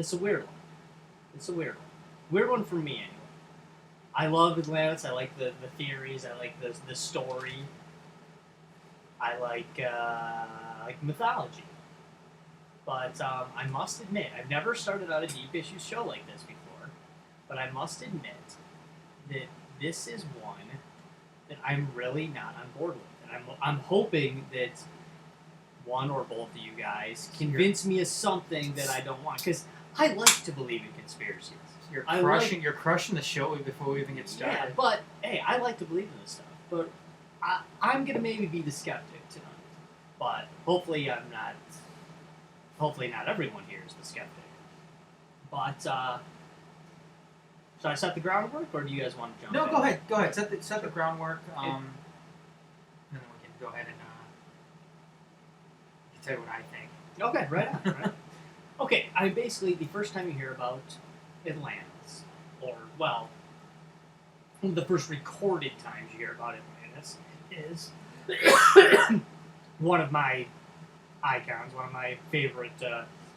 It's a weird one. It's a weird one. Weird one for me, anyway. I love Atlantis. I like the theories. I like the story. I like mythology. But I must admit, I've never started out a deep issues show like this before. But I must admit that this is one that I'm really not on board with. And I'm hoping that one or both of you guys convince me of something that I don't want. Because I like to believe in conspiracies. You're crushing the show before we even get started. Yeah, but hey, I like to believe in this stuff. But I'm gonna maybe be the skeptic tonight. But hopefully I'm not. Hopefully not everyone here is the skeptic. But should I set the groundwork, or do you guys want to jump? No, in? go ahead. Set the groundwork. And then we can go ahead and tell you what I think. Okay, right on. Right. Okay, basically the first time you hear about Atlantis, or well, the first recorded times you hear about Atlantis is one of my icons, one of my favorite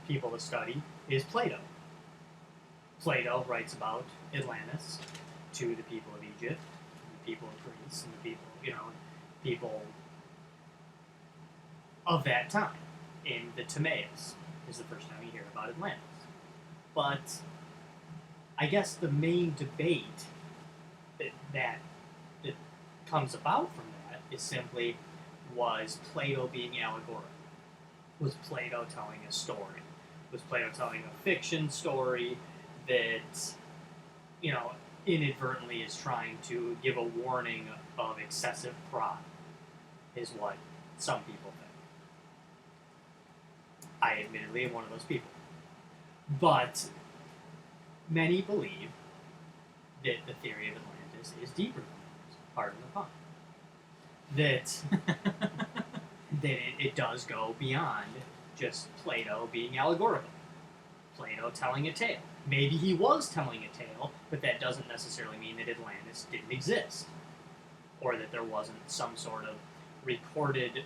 people to study is Plato. Plato writes about Atlantis to the people of Egypt, the people of Greece, and the people of that time. In the Timaeus is the first time you hear about Atlantis. But I guess the main debate that comes about from that is simply, was Plato being allegorical? Was Plato telling a story? Was Plato telling a fiction story that, inadvertently is trying to give a warning of excessive pride, is what some people think. I admittedly am one of those people. But many believe that the theory of Atlantis is deeper than that. Pardon the pun. That it does go beyond just Plato being allegorical. Plato telling a tale. Maybe he was telling a tale, but that doesn't necessarily mean that Atlantis didn't exist. Or that there wasn't some sort of recorded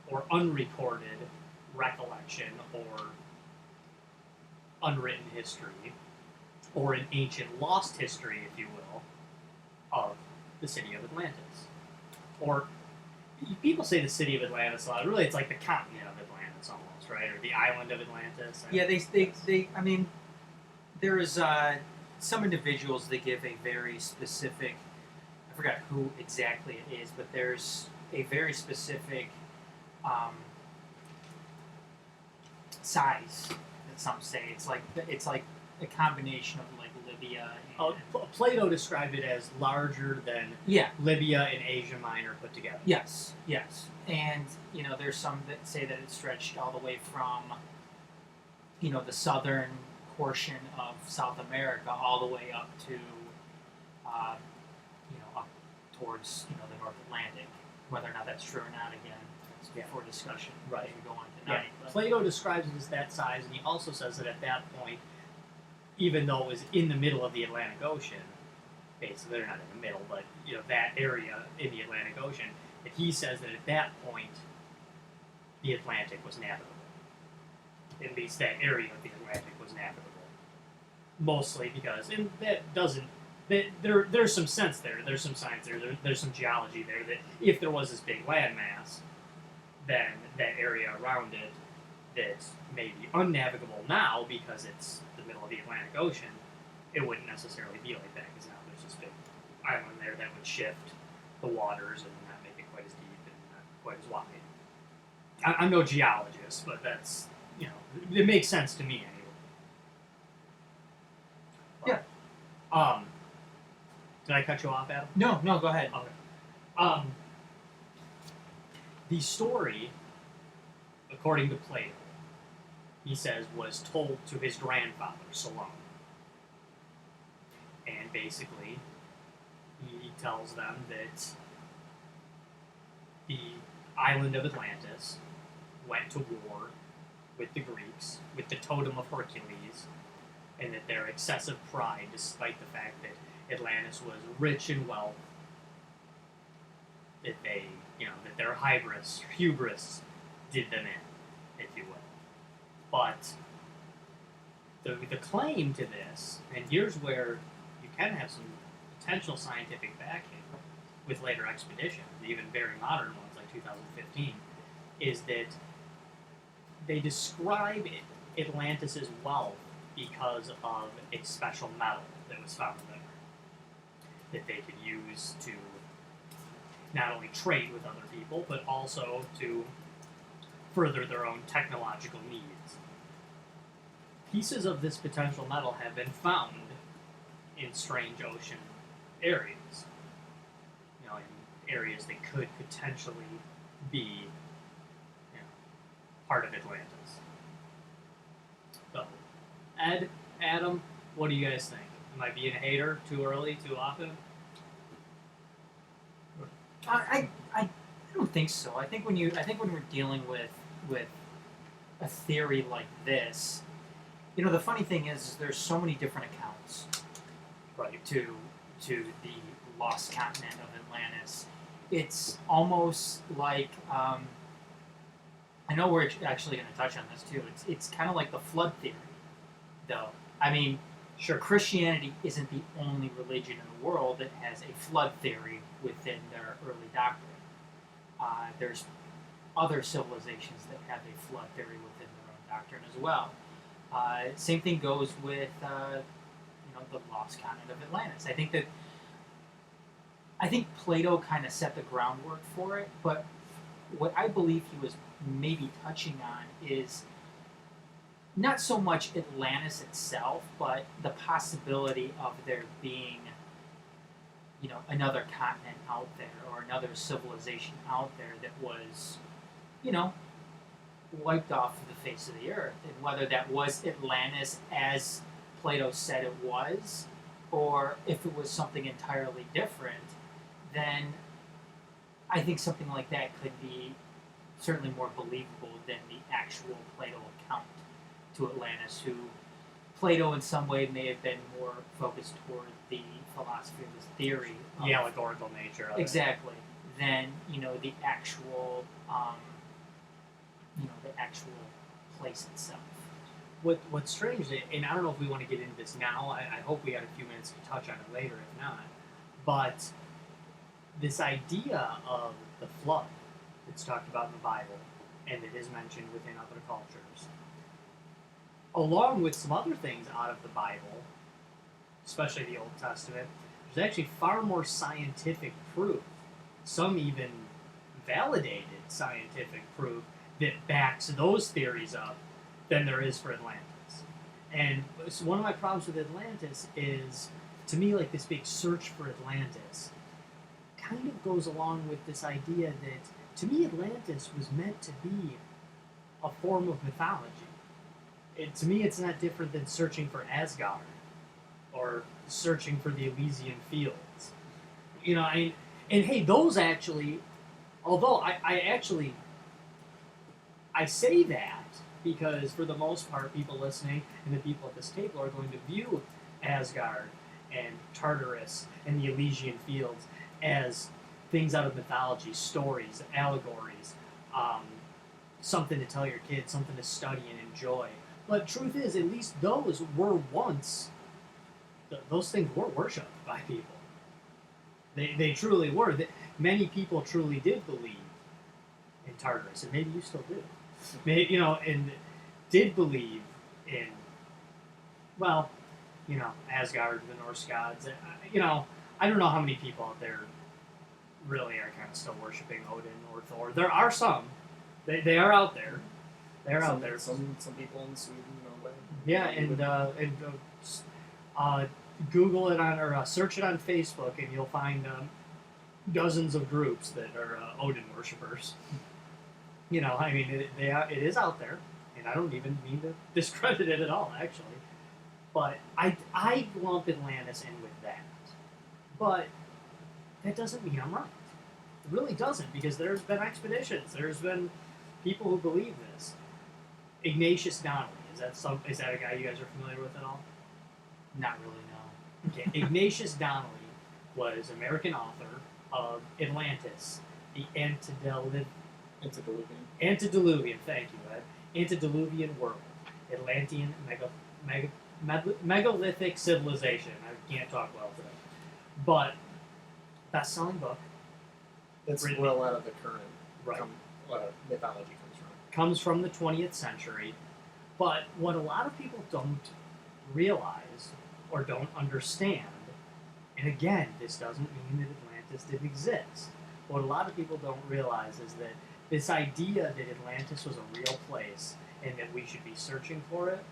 or unrecorded recollection or unwritten history, or an ancient lost history, if you will, of the city of Atlantis. Or, people say the city of Atlantis a lot. Really, it's like the continent of Atlantis almost, right? Or the island of Atlantis. Yeah, I mean, there is some individuals that give a very specific, I forgot who exactly it is, but there's a very specific size that some say. It's like a combination of like Libya. Plato described it as larger than Libya and Asia Minor put together. Yes, and there's some that say that it stretched all the way from the southern portion of South America all the way up to up towards the North Atlantic. Whether or not that's true or not, again, that's for discussion. Right. We go on tonight. Yeah. Plato describes it as that size, and he also says that at that point, even though it was in the middle of the Atlantic Ocean, basically they're not in the middle, but that area in the Atlantic Ocean, that he says that at that point, the Atlantic was navigable. At least that area of the Atlantic was navigable. Mostly because, and that doesn't, there's some sense there, there's some science there, there's some geology there, that if there was this big landmass, then that area around it that's maybe unnavigable now because it's the middle of the Atlantic Ocean, it wouldn't necessarily be like that, because now there's this big island there that would shift the waters and not make it quite as deep and not quite as wide. I'm no geologist, but that's, it makes sense to me anyway. Yeah. Did I cut you off, Adam? No, go ahead. Okay. The story, according to Plato, he says, was told to his grandfather, Solon. And basically, he tells them that the island of Atlantis went to war with the Greeks, with the totem of Hercules, and that their excessive pride, despite the fact that Atlantis was rich in wealth, that they, that their hubris did them in, if you will. But the claim to this, and here's where you can have some potential scientific backing with later expeditions, even very modern ones like 2015, is that they describe Atlantis' wealth because of a special metal that was found there that they could use to not only trade with other people, but also to further their own technological needs. Pieces of this potential metal have been found in strange ocean areas. In areas that could potentially be part of Atlantis. So, Ed, Adam, what do you guys think? Am I being a hater too early, too often? I don't think so. I think when we're dealing with a theory like this, the funny thing is there's so many different accounts, right, to the lost continent of Atlantis. It's almost like I know we're actually going to touch on this too. It's kind of like the flood theory, though. I mean, sure, Christianity isn't the only religion in the world that has a flood theory within their early doctrine. There's other civilizations that have a flood theory within their own doctrine as well. Same thing goes with the lost continent of Atlantis. I think Plato kind of set the groundwork for it, but what I believe he was maybe touching on is not so much Atlantis itself, but the possibility of there being, another continent out there or another civilization out there that was, wiped off the face of the earth, and whether that was Atlantis as Plato said it was, or if it was something entirely different, then I think something like that could be certainly more believable than the actual Plato account to Atlantis, who Plato in some way may have been more focused toward the philosophy of his theory. The allegorical nature of exactly. Than, the actual, the actual place itself. What's strange, and I don't know if we want to get into this now, I hope we got a few minutes to touch on it later, if not, but this idea of the flood that's talked about in the Bible, and it is mentioned within other cultures, along with some other things out of the Bible, especially the Old Testament, there's actually far more scientific proof, some even validated scientific proof, that backs those theories up than there is for Atlantis. And so one of my problems with Atlantis is, to me, like this big search for Atlantis kind of goes along with this idea that, to me, Atlantis was meant to be a form of mythology. To me, it's not different than searching for Asgard or searching for the Elysian Fields. And hey, those actually, although I say that because for the most part, people listening and the people at this table are going to view Asgard and Tartarus and the Elysian Fields as things out of mythology, stories, allegories, something to tell your kids, something to study and enjoy. But truth is, at least those were once, those things were worshipped by people. They truly were. Many people truly did believe in Tartarus, and maybe you still do. Maybe, and did believe in, Asgard, the Norse gods. I don't know how many people out there really are kind of still worshiping Odin or Thor. There are some. They are out there. They're out there. Some people in Sweden, no way. Yeah, and Google it or search it on Facebook, and you'll find dozens of groups that are Odin worshippers. It is out there, and I don't even mean to discredit it at all, actually. But I lump Atlantis in with that. But that doesn't mean I'm right. It really doesn't, because there's been expeditions. There's been people who believe this. Ignatius Donnelly, is that a guy you guys are familiar with at all? Not really, no. Okay, Ignatius Donnelly was an American author of Atlantis, the Antediluvian, thank you, Ed. Antediluvian world, Atlantean megalithic civilization. I can't talk well today, but best-selling book. That's Written- where a lot of the current Right. mythology comes from. Comes from the 20th century, but what a lot of people don't realize or don't understand, and again, this doesn't mean that Atlantis didn't exist. What a lot of people don't realize is that this idea that Atlantis was a real place and that we should be searching for it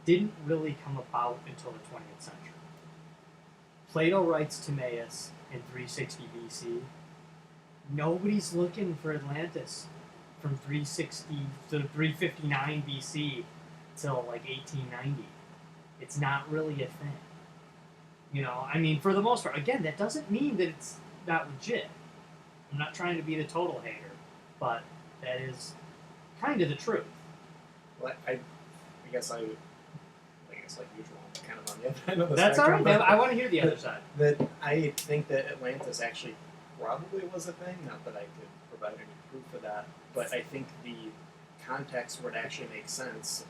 didn't really come about until the 20th century. Plato writes Timaeus in 360 BC. Nobody's looking for Atlantis from 360 to 359 BC till like 1890. It's not really a thing. You know, I mean, for the most part, again, that doesn't mean that it's not legit. I'm not trying to be the total hater, but that is kind of the truth. Well, I guess like usual, I'm kind of on the other end of the That's all spectrum. right. but I want to hear the other side. That I think that Atlantis actually probably was a thing. Not that I could provide any proof of that, but I think the context where it actually makes sense,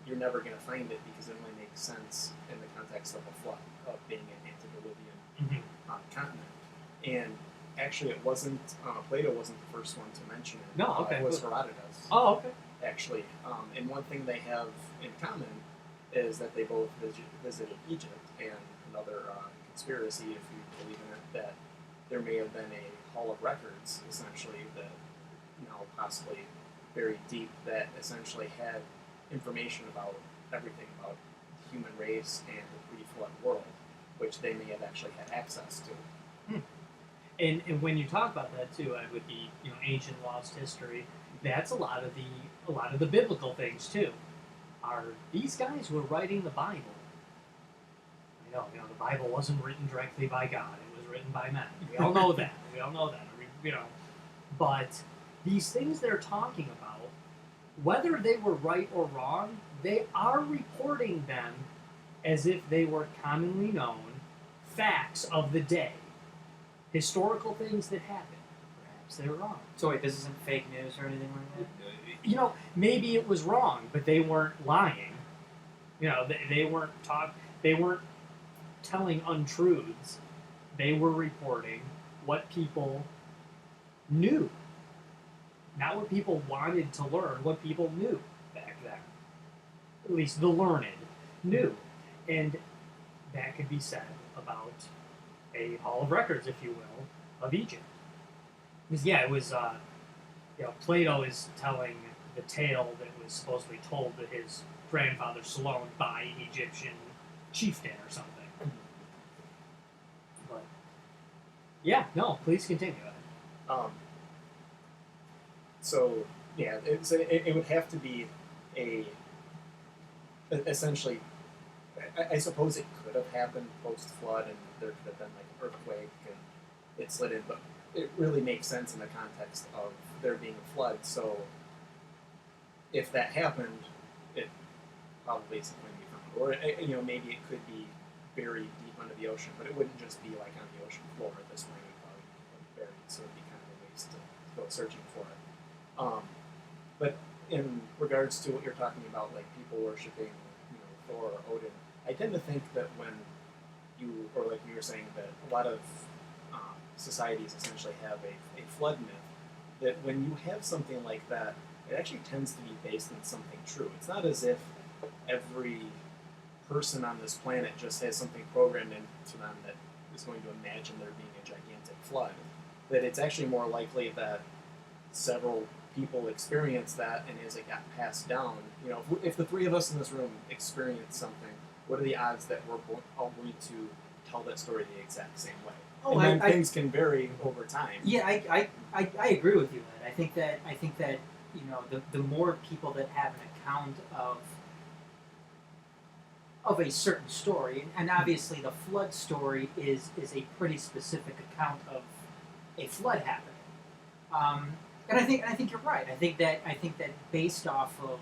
you're never going to find it because it only makes sense in the context of a flood, of being an antediluvian continent. And actually, it wasn't Plato wasn't the first one to mention it. No, okay, it was cool. Herodotus. Oh, okay. Actually, and one thing they have in common is that they both visited Egypt, and another conspiracy, if you believe in it, that there may have been a hall of records, essentially, that possibly buried deep, that essentially had information about everything about the human race and the pre-flood world, which they may have actually had access to. And when you talk about that too, with the ancient lost history, that's a lot of the biblical things too. Are these guys who were writing the Bible? I know, the Bible wasn't written directly by God; it was written by men. We all know that. We all know that. But these things they're talking about, whether they were right or wrong, they are reporting them as if they were commonly known facts of the day. Historical things that happened. Perhaps they were wrong. So wait, this isn't fake news or anything like that? Maybe it was wrong, but they weren't lying. They weren't telling untruths. They were reporting what people knew. Not what people wanted to learn, what people knew back then. At least the learned knew. And that could be said about a hall of records, if you will, of Egypt. Because, it was, Plato is telling the tale that was supposedly told to his grandfather Solon by an Egyptian chieftain or something. But, please continue. It would have to be essentially, I suppose it could have happened post-flood, and there could have been like an earthquake, and it slid in, but it really makes sense in the context of there being a flood. So if that happened, it probably isn't going to be found, or maybe it could be buried deep under the ocean, but it wouldn't just be like on the ocean floor at this point. It would probably be buried, so it'd be kind of a waste to go searching for it. But in regards to what you're talking about, like people worshiping, Thor or Odin, I tend to think that when like you were saying, that a lot of societies essentially have a flood myth, that when you have something like that, it actually tends to be based on something true. It's not as if every person on this planet just has something programmed into them that is going to imagine there being a gigantic flood. That it's actually more likely that several people experience that, and as it got passed down, if the three of us in this room experience something, what are the odds that we're all going to tell that story the exact same way? Oh, and then things can vary over time. Yeah, I agree with you, Ed. I think that the more people that have an account of a certain story, and obviously the flood story is a pretty specific account of a flood happening. And I think you're right. I think that based off of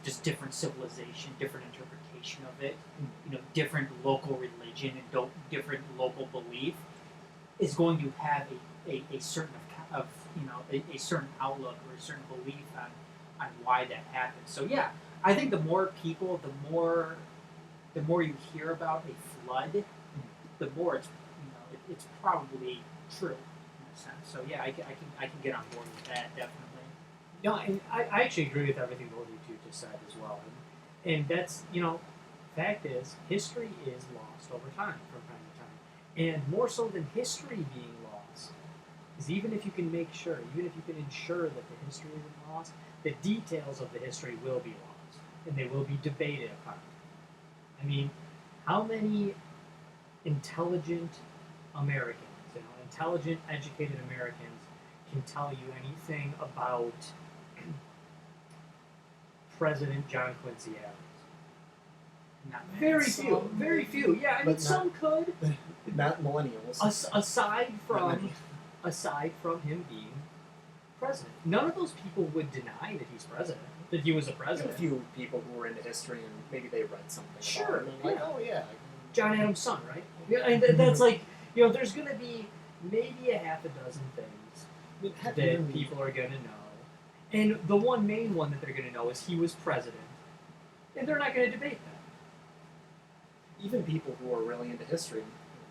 just different civilization, different interpretation of it, different local religion and different local belief is going to have a certain a certain outlook or a certain belief on why that happened. So yeah, I think the more people, the more you hear about a flood, the more it's probably true in a sense. So yeah, I can get on board with that definitely. No, and I actually agree with everything both of you two just said as well. And that's, fact is, history is lost over time from time to time. And more so than history being lost, is even if you can make sure, even if you can ensure that the history isn't lost, the details of the history will be lost. And they will be debated upon. I mean, how many intelligent Americans, intelligent, educated Americans can tell you anything about President John Quincy Adams? Not many. Very few. Very few. Yeah, I mean, But some could. Not millennials. Aside Not many. from him being president, none of those people would deny that he's president, that he was a There's a president. few people who were into history and maybe they read something Sure, about it. And like, yeah. oh yeah. John Adams' son, right? Yeah, and that's like, there's going to be maybe a half a dozen things that people are going to know. And the one main one that they're going to know is he was president. And they're not going to debate that. Even people who are really into history,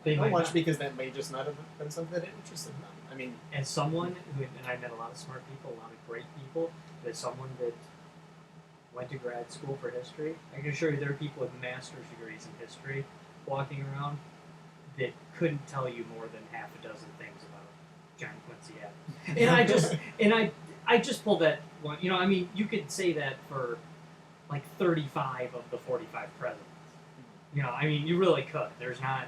They not might much not. because that may just not have been something that interested them. I mean, As someone who, and I met a lot of smart people, a lot of great people, but as someone that went to grad school for history, I can assure you there are people with master's degrees in history walking around that couldn't tell you more than half a dozen things about John Quincy Adams. And I just pulled that one. I mean, you could say that for like 35 of the 45 presidents. I mean, you really could. There's not.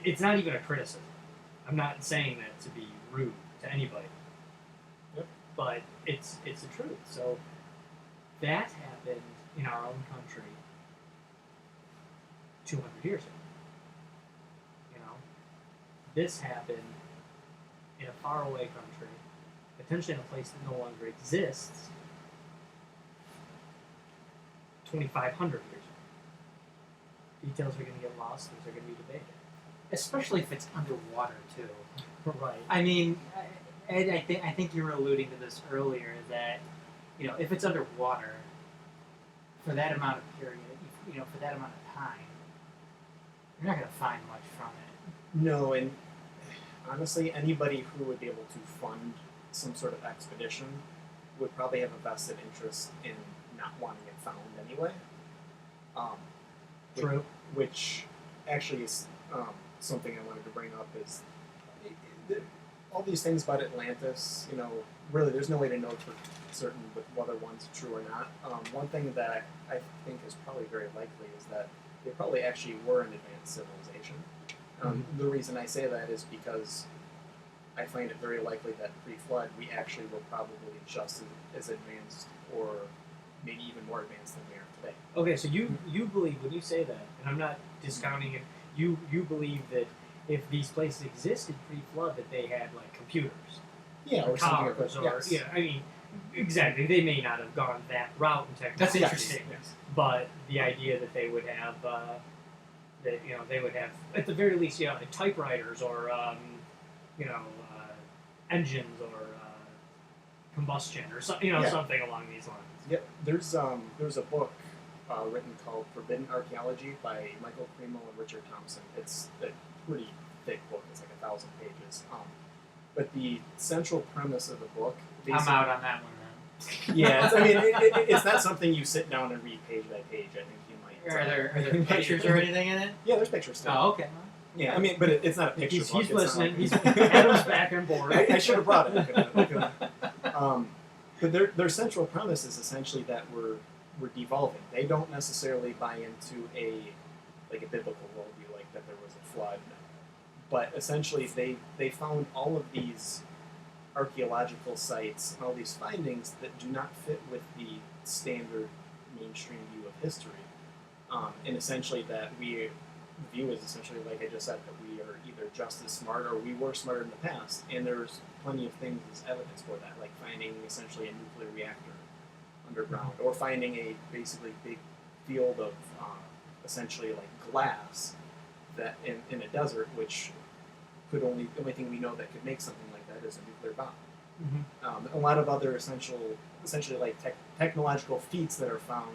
It's not even a criticism. I'm not saying that to be rude to anybody. Yep. But it's the truth. So that happened in our own country 200 years ago. This happened in a faraway country, potentially in a place that no longer exists, 2,500 years ago. Details are going to get lost, things are going to be debated. Especially if it's underwater too. Right. I mean, Ed, I think you were alluding to this earlier that if it's underwater for that amount of period, for that amount of time, you're not going to find much from it. no, and honestly, anybody who would be able to fund some sort of expedition would probably have a vested interest in not wanting it found anyway. True. Which actually is something I wanted to bring up is all these things about Atlantis. Really, there's no way to know for certain whether one's true or not. One thing that I think is probably very likely is that they probably actually were an advanced civilization. The reason I say that is because I find it very likely that pre-flood we actually were probably just as advanced or maybe even more advanced than we are today. Okay, so you believe, when you say that, and I'm not discounting it, you believe that if these places existed pre-flood, that they had like computers, Yeah, or something like cars, that. or Yes. I mean, exactly. They may not have gone that route in technology. That's interesting. Yes. But the idea that they would have, they would have at the very least, typewriters or engines or combustion or something along these lines. Yep. There's a book written called Forbidden Archaeology by Michael Primo and Richard Thompson. It's a pretty thick book. It's like 1,000 pages. But the central premise of the book. I'm out on that one then. Yeah. It's not something you sit down and read page by page. I think you might. Are there pictures or anything in it? Yeah, there's pictures too. Oh, okay. Yeah, but it's not a picture He's book. It's listening. not like- He's Adam's back on board. I should have brought it. But their central premise is essentially that we're devolving. They don't necessarily buy into a biblical worldview, like that there was a flood. But essentially, they found all of these archaeological sites and all these findings that do not fit with the standard mainstream view of history, and essentially that we view as essentially, like I just said, that we are either just as smart or we were smarter in the past, and there's plenty of things as evidence for that, like finding essentially a nuclear reactor underground, or finding a basically big field of essentially like glass that in a desert, which the only thing we know that could make something like that is a nuclear bomb. Mm-hmm. A lot of other essentially like technological feats that are found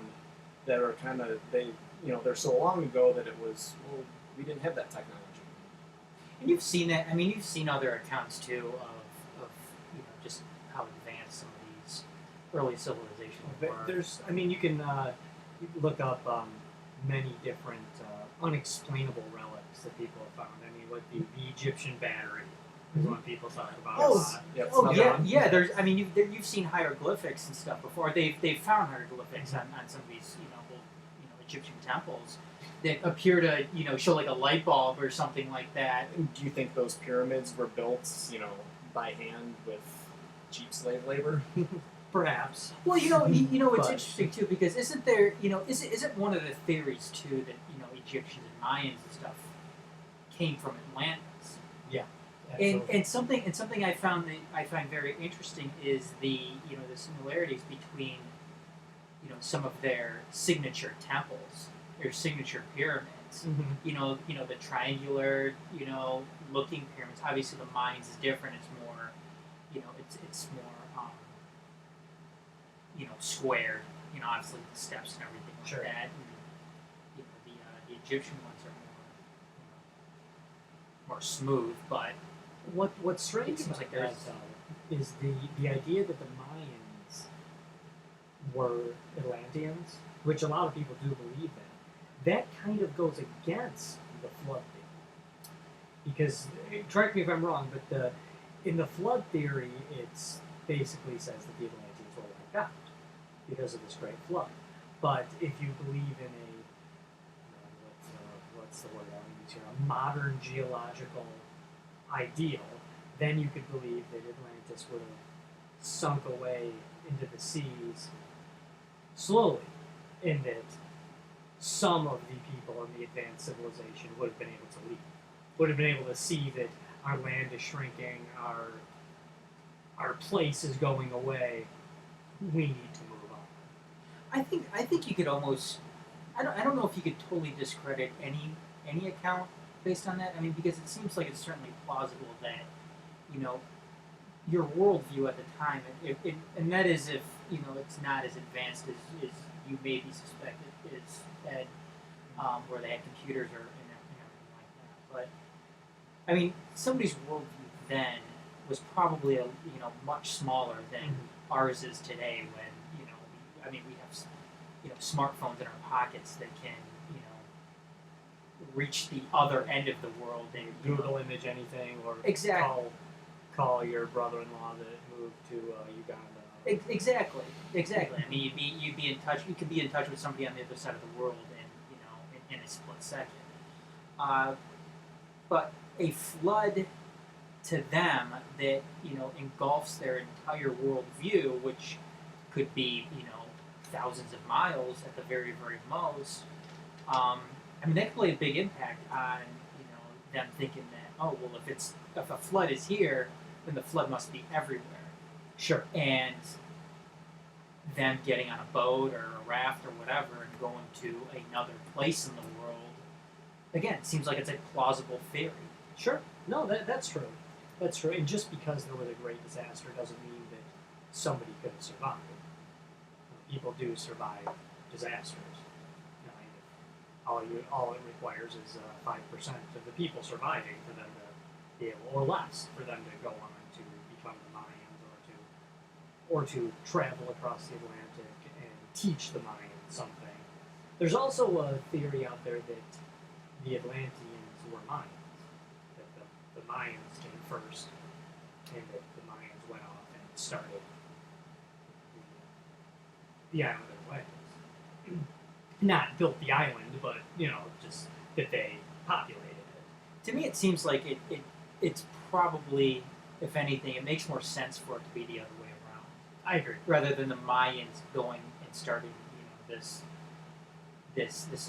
that are kind of they're so long ago that it was we didn't have that technology. And you've seen that. I mean, you've seen other accounts too of just how advanced some of these early civilizations were. You can look up many different unexplainable relics that people have found. I mean, what the Egyptian battery is one people talk about a lot. Yeah. There's. I mean, you've seen hieroglyphics and stuff before. They've found hieroglyphics on some of these old, Egyptian temples that appear to show like a light bulb or something like that. Do you think those pyramids were built by hand with cheap slave labor? Perhaps. Well, it's But- interesting too because isn't there isn't one of the theories too that Egyptians and Mayans and stuff came from Atlantis. And something I find very interesting is the the similarities between some of their signature temples, their signature pyramids. Mm-hmm. The triangular looking pyramids. Obviously, the Mayans is different. It's more it's more square. Obviously the steps and everything like Sure. that. And, the Egyptian ones are more smooth, but What's strange It seems about like that there's- though is the idea that the Mayans were Atlanteans, which a lot of people do believe that kind of goes against the flood theory. Because correct me if I'm wrong, but in the flood theory, it's basically says that the Atlanteans were wiped out because of this great flood. But if you believe in what's the word I want to use here, a modern geological ideal, then you could believe that Atlantis would have sunk away into the seas slowly, and that some of the people in the advanced civilization would have been able to leave, would have been able to see that our land is shrinking, our place is going away, we need to move on. I think you could almost I don't know if you could totally discredit any account based on that. I mean, because it seems like it's certainly plausible that your worldview at the time, and that is if it's not as advanced as you maybe suspected is that where they had computers or and everything like that. But I mean, somebody's worldview then was probably much smaller than ours is today. When we have smartphones in our pockets that can reach the other end of the world and Google image anything, or Exactly. call your brother-in-law that moved to Uganda. Exactly. I mean, you'd be in touch. You could be in touch with somebody on the other side of the world in a split second. But a flood to them that engulfs their entire worldview, which could be thousands of miles at the very most. That could play a big impact on them thinking that if a flood is here, then the flood must be everywhere. Sure. And them getting on a boat or a raft or whatever and going to another place in the world, again, seems like it's a plausible theory. Sure. No, that's true. That's true. And just because there was a great disaster doesn't mean that somebody could have survived. People do survive disasters. All it requires is 5% of the people surviving for them to be able, or less, for them to go on to become the Mayans, or to travel across the Atlantic and teach the Mayans something. There's also a theory out there that the Atlanteans were Mayans, that the Mayans came first, and that the Mayans went off and started the island of Atlantis. Not built the island, but just that they populated it. To me, it seems like it's probably, if anything, it makes more sense for it to be the other way around. I agree. Rather than the Mayans going and starting, this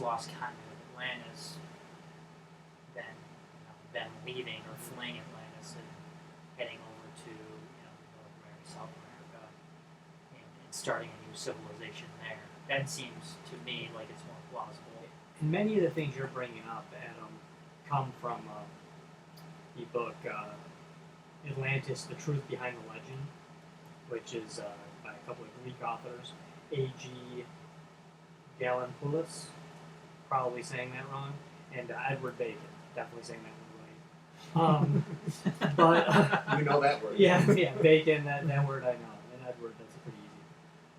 lost continent of Atlantis, then them leaving or fleeing Atlantis and heading over to North America, South America, and starting a new civilization there. That seems to me like it's more plausible. And many of the things you're bringing up, Adam, come from the book Atlantis: The Truth Behind the Legend which is by a couple of Greek authors, A.G. Galeopoulos, probably saying that wrong, and Edward Bacon, definitely saying that one right. But You know that word. yeah, Bacon, that word I know, and Edward, that's pretty easy.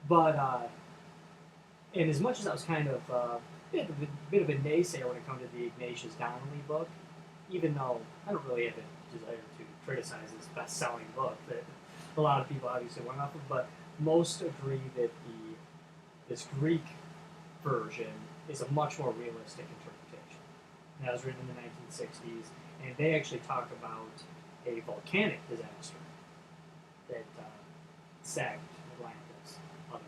But and as much as I was kind of bit of a naysayer when it comes to the Ignatius Donnelly book, even though I don't really have a desire to criticize this best-selling book that a lot of people obviously went off of, but most agree that this Greek version is a much more realistic interpretation. And that was written in the 1960s, and they actually talk about a volcanic disaster that sacked Atlantis, other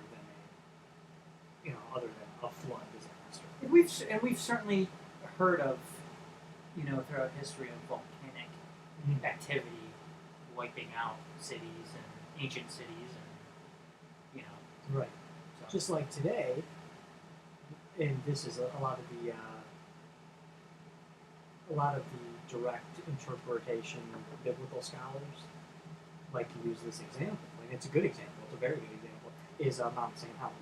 than a flood disaster. And we've certainly heard of, throughout history of volcanic activity wiping out cities and ancient cities, and Right. so. Just like today, and this is a lot of the direct interpretation of biblical scholars like to use this example, and it's a good example. It's a very good example. Is Mount St. Helens.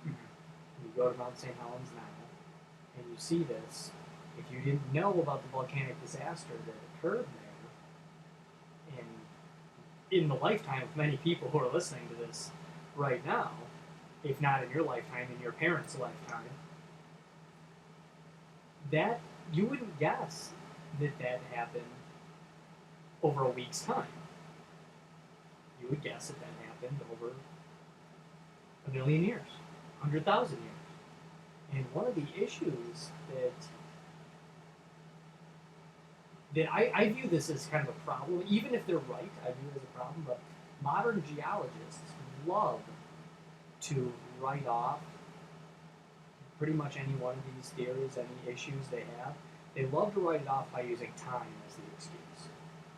You go to Mount St. Helens now, and you see this. If you didn't know about the volcanic disaster that occurred there, and in the lifetime of many people who are listening to this right now, if not in your lifetime, in your parents' lifetime, that you wouldn't guess that happened over a week's time. You would guess that happened over 1,000,000 years, 100,000 years. And one of the issues that I view this as kind of a problem, even if they're right, I view it as a problem, but modern geologists love to write off pretty much any one of these theories, any issues they have. They love to write it off by using time as the excuse.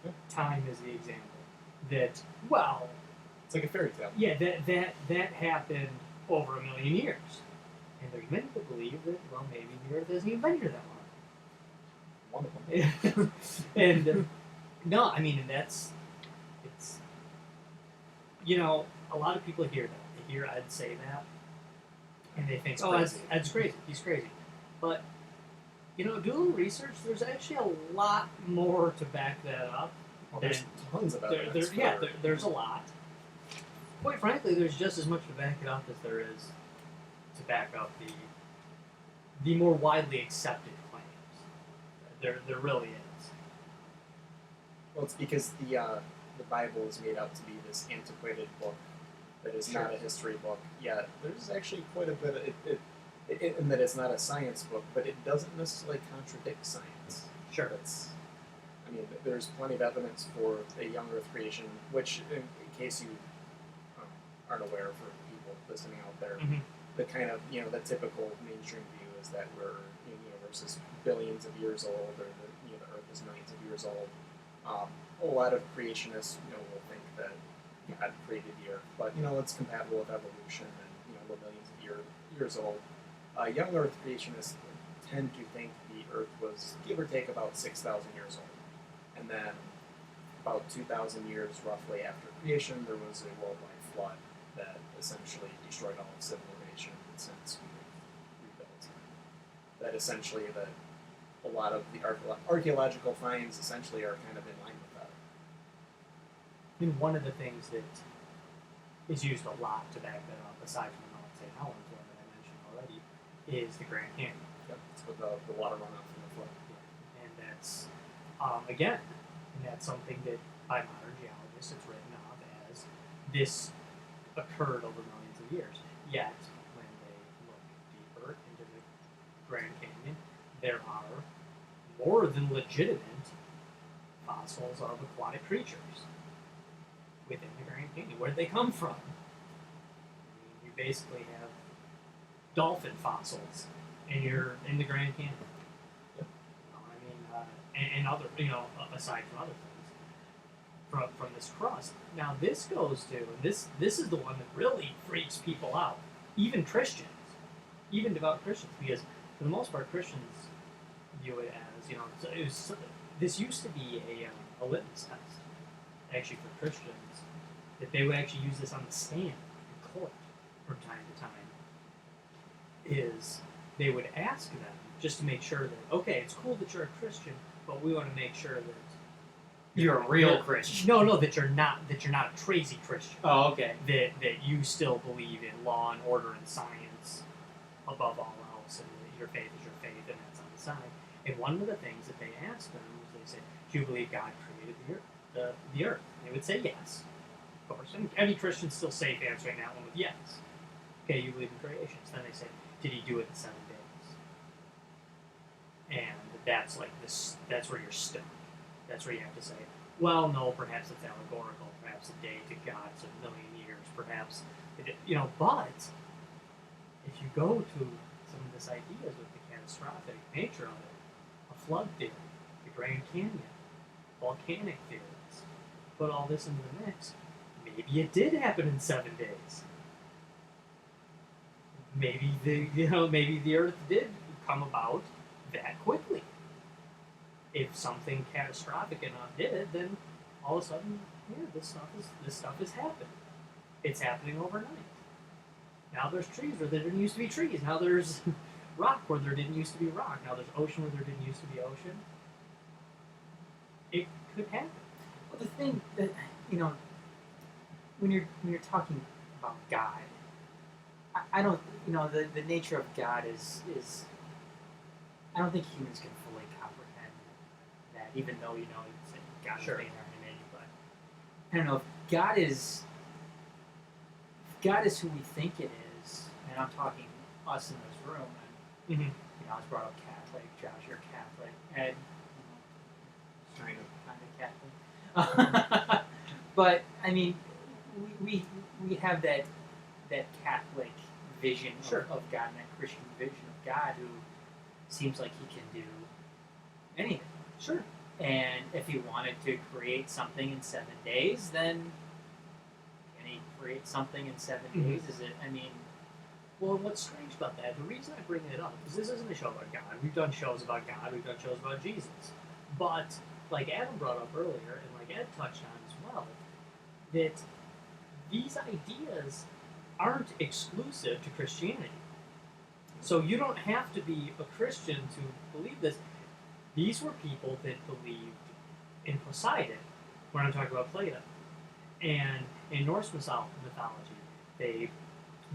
Yeah. Time is the example. That, well, It's like a fairy tale. yeah, that happened over 1,000,000 years. And there's many who believe that, well, maybe the Earth isn't even been here that long. One of them. And no, I mean, and it's a lot of people hear that. They hear Ed say that, and they think, It's oh, crazy. Ed's crazy. He's crazy. But do a little research. There's actually a lot more to back that up. Well, there's tons of There, evidence. there's a lot. Quite frankly, there's just as much to back it up as there is to back up the more widely accepted claims. There really is. Well, it's because the Bible is made out to be this antiquated book that is not a history book. Yet there's actually quite a bit of it, in that it's not a science book, but it doesn't necessarily contradict science. Sure. There's plenty of evidence for a young Earth creation, which, in case you aren't aware, for people listening out there, the kind of the typical mainstream view is that we're the universe is billions of years old, or the Earth is millions of years old. A lot of creationists will think that God created the Earth, but it's compatible with evolution, and we're millions of years old. Young Earth creationists tend to think the Earth was give or take about 6,000 years old, and then about 2,000 years roughly after creation, there was a worldwide flood that essentially destroyed all of civilization, and since we've rebuilt. That essentially a lot of the archaeological finds essentially are kind of in line with that. I mean, one of the things that is used a lot to back that up, aside from the Mount St. Helens one that I mentioned already, is the Grand Canyon. Yep, it's with the water runoff from the flood. And that's, again, something that by modern geologists it's written off as this occurred over millions of years. Yet, when they look deeper into the Grand Canyon, there are more than legitimate fossils of aquatic creatures within the Grand Canyon. Where did they come from? I mean, you basically have dolphin fossils in the Grand Canyon. Yep. And other, aside from other things, from this crust. Now this goes to, and this is the one that really freaks people out, even Christians, even devout Christians, because for the most part Christians view it as, this used to be a litmus test, actually, for Christians, that they would actually use this on the stand in court from time to time, is they would ask them just to make sure that, okay, it's cool that you're a Christian, but we want to make sure that You're a real Christian. No, that you're not a crazy Christian. Oh, okay. That you still believe in law and order and science above all else, and that your faith is your faith, and that's on the side. And one of the things that they asked them was, they said, "Do you believe God created the earth?" And they would say yes, of course. And every Christian's still safe answering that one with yes. Okay, you believe in creation. So then they say, "Did he do it in 7 days?" And that's like this. That's where you're stuck. That's where you have to say, well, no, perhaps it's allegorical. Perhaps a day to God is 1,000,000 years. Perhaps, but if you go to some of these ideas with the catastrophic nature of it, a flood theory, the Grand Canyon, volcanic theories, put all this into the mix, maybe it did happen in 7 days. Maybe the Earth did come about that quickly. If something catastrophic enough did, then all of a sudden, this stuff is happening. It's happening overnight. Now there's trees where there didn't used to be trees. Now there's rock where there didn't used to be rock. Now there's ocean where there didn't used to be ocean. It could happen. Well, the thing that when you're talking about God, I don't the nature of God is I don't think humans can fully comprehend that, even though God is made in our image. But I don't know if God is who we think it is, and I'm talking us in this room. And I was brought up Catholic. Josh, you're Catholic. Ed, kind of Catholic. But I mean, we have that Catholic vision of God, and that Christian vision of God, who seems like he can do anything. Sure. And if he wanted to create something in 7 days, then can he create something in 7 days? Is it? I mean, well, what's strange about that? The reason I bring it up is this isn't a show about God. We've done shows about God. We've done shows about Jesus. But like Adam brought up earlier, and like Ed touched on as well, that these ideas aren't exclusive to Christianity. So you don't have to be a Christian to believe this. These were people that believed in Poseidon, when I'm talking about Plato. And in Norse mythology, they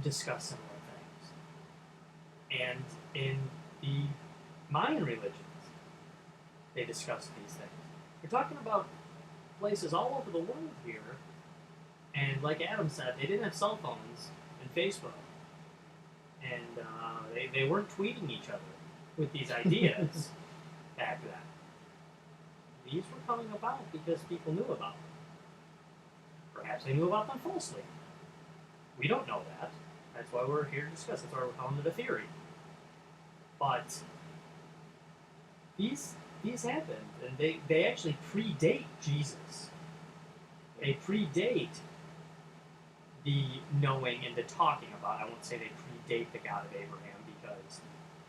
discuss similar things. And in the Mayan religions, they discuss these things. We're talking about places all over the world here, and like Adam said, they didn't have cell phones and Facebook, and they weren't tweeting each other with these ideas back then. These were coming about because people knew about them. Perhaps they knew about them falsely. We don't know that. That's why we're here to discuss. That's why we're calling it a theory. But these happened, and they actually predate Jesus. They predate the knowing and the talking about. I won't say they predate the God of Abraham, because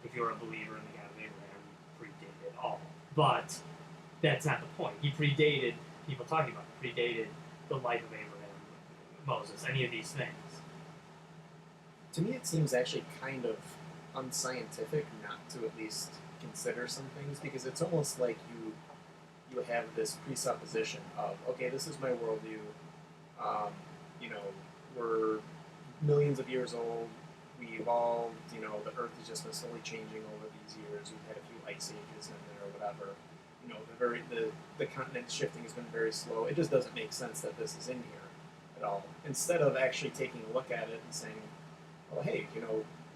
if you're a believer in the God of Abraham, you predate it all. But that's not the point. He predated people talking about it. Predated the life of Abraham, Moses, any of these things. To me, it seems actually kind of unscientific not to at least consider some things, because it's almost like you have this presupposition of, okay, this is my worldview. We're millions of years old. We evolved. The Earth has just been slowly changing over these years. We've had a few ice ages in there, or whatever. The continent shifting has been very slow. It just doesn't make sense that this is in here at all. Instead of actually taking a look at it and saying, well, hey,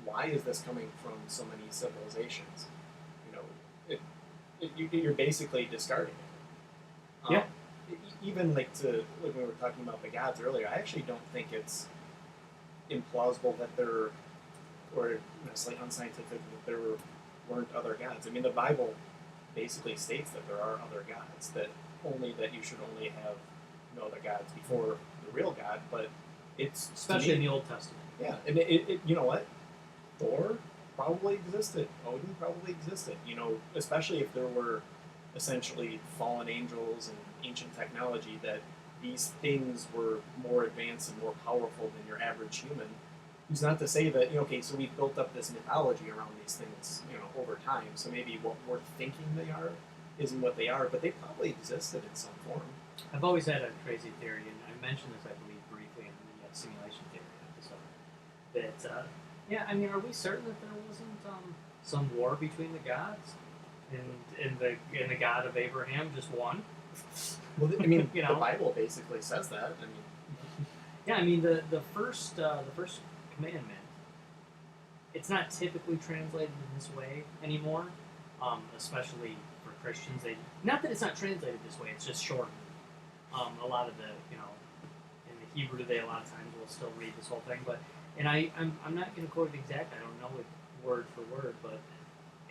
why is this coming from so many civilizations? You're basically discarding it. Yeah. Even when we were talking about the gods earlier, I actually don't think it's implausible that or necessarily unscientific that there weren't other gods. I mean, the Bible basically states that there are other gods, that you should only have no other gods before the real God, but it's... Especially in the Old Testament. Yeah, and it you know what? Thor probably existed. Odin probably existed. Especially if there were essentially fallen angels and ancient technology that these things were more advanced and more powerful than your average human. Who's not to say that, okay, so we've built up this mythology around these things, over time. So maybe what we're thinking they are isn't what they are, but they probably existed in some form. I've always had a crazy theory, and I mentioned this, I believe, briefly in the simulation theory episode. That, are we certain that there wasn't some war between the gods, and the God of Abraham just won? Well, the Bible basically says that. The first commandment, it's not typically translated in this way anymore, especially for Christians. Not that it's not translated this way; it's just shortened. A lot of the, in the Hebrew, they a lot of times will still read this whole thing, and I'm not going to quote it exactly. I don't know it word for word,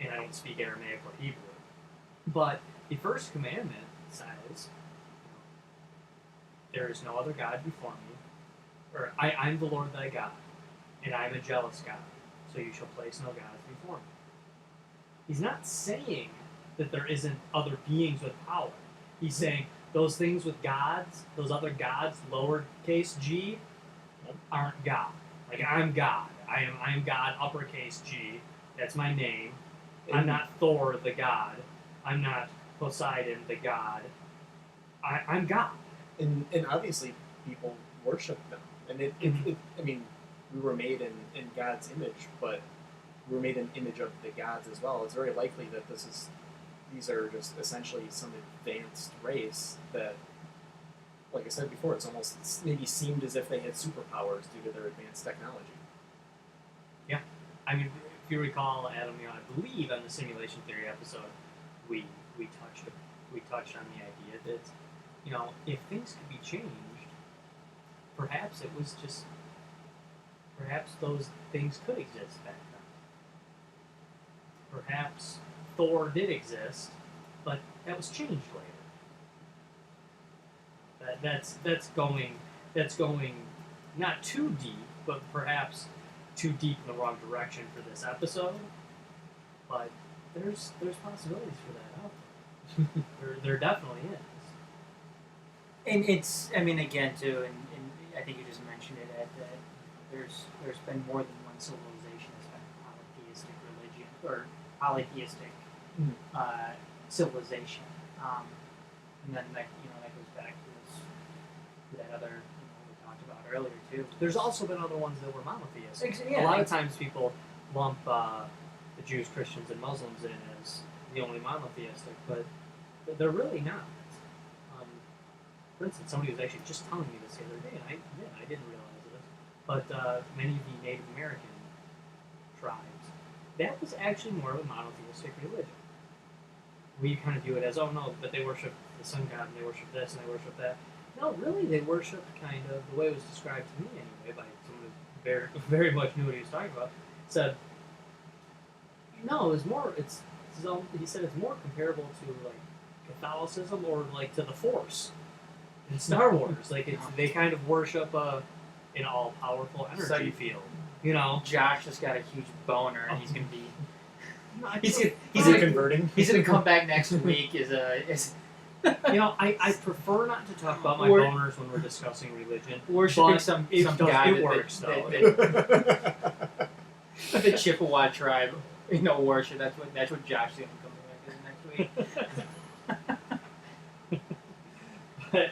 and I don't speak Aramaic or Hebrew. But the first commandment says, there is no other God before me, or I'm the Lord thy God, and I am a jealous God, so you shall place no gods before me. He's not saying that there isn't other beings with power. He's saying those things with gods, those other gods, lowercase g, aren't God. Like, I'm God. I am God, uppercase G. That's my name. I'm not Thor the God. I'm not Poseidon the God. I'm God. And obviously people worship them. And we were made in God's image, but we were made in the image of the gods as well. It's very likely that these are just essentially some advanced race that, like I said before, it's almost maybe seemed as if they had superpowers due to their advanced technology. Yeah. If you recall, Adam, I believe on the simulation theory episode, we touched on the idea that, if things could be changed, perhaps those things could exist back then. Perhaps Thor did exist, but that was changed later. That's going not too deep, but perhaps too deep in the wrong direction for this episode. But there's possibilities for that out there. there definitely is. And it's, again, too, and I think you just mentioned it, Ed, that there's been more than one civilization that's been a polytheistic religion, or polytheistic civilization. And then that goes back to that other, we talked about earlier, too. There's also been other ones that were monotheistic. Yeah, a lot of times people lump the Jews, Christians, and Muslims in as the only monotheistic, but they're really not. For instance, somebody was actually just telling me this the other day, and I didn't realize this, but many of the Native American tribes, that was actually more of a monotheistic religion. We kind of view it as, oh no, but they worship the sun god, and they worship this, and they worship that. No, really, they worshiped kind of the way it was described to me anyway, by someone who very, very much knew what he was talking about. Said, no, he said it's more comparable to like Catholicism or like to the Force in Star Wars. They kind of worship an all-powerful energy field. Josh just got a huge boner, and he's gonna be. He's converting. He's gonna come back next week. I prefer not to talk about my boners when we're discussing religion. Worshipping some guy it works though. The Chippewa tribe, worship. That's what Josh is gonna come back as next week. But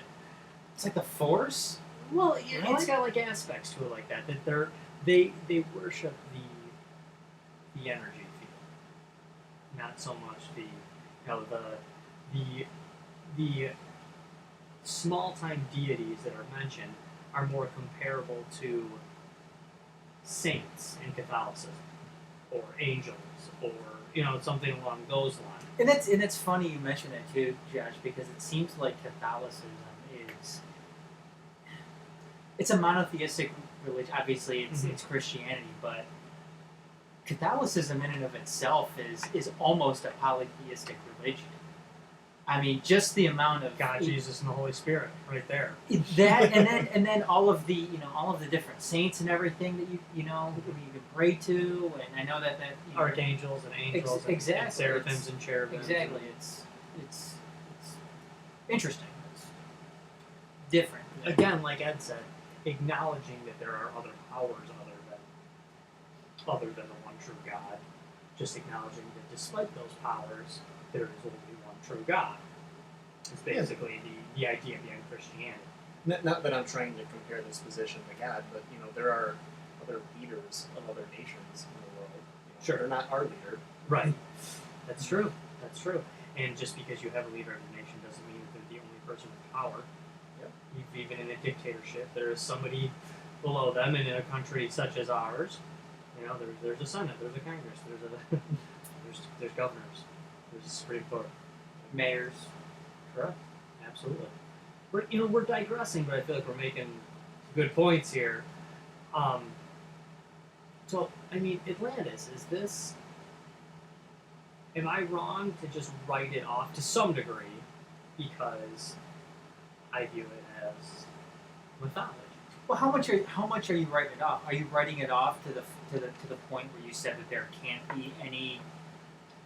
it's like the Force. Well, it's got like aspects to it like that. That they worship the energy field, not so much the small time deities that are mentioned are more comparable to saints in Catholicism, or angels, or something along those lines. And it's funny you mention that too, Josh, because it seems like Catholicism it's a monotheistic religion. Obviously, it's Christianity, but Catholicism in and of itself is almost a polytheistic religion. Just the amount of God, Jesus, and the Holy Spirit, right there. That and then all of the different saints and everything that you can pray to, and I know that archangels and angels, and seraphims and cherubims. Exactly, it's interesting. different. Again, like Ed said, acknowledging that there are other powers other than the one true God. Just acknowledging that despite those powers, there is only one true God. It's basically the idea behind Christianity. Not that I'm trying to compare this position to God, but there are other leaders of other nations in the world. Sure. They're not our leader. Right. That's true. That's true. And just because you have a leader of a nation doesn't mean that they're the only person with power. Yep. Even in a dictatorship, there is somebody below them, and in a country such as ours, there's a Senate, there's a Congress, there's governors, there's a Supreme Court, Mayors. correct? Absolutely. We're digressing, but I feel like we're making good points here. So I mean, Atlantis, is this? Am I wrong to just write it off to some degree because I view it as mythology? Well, how much are you writing it off? Are you writing it off to the point where you said that there can't be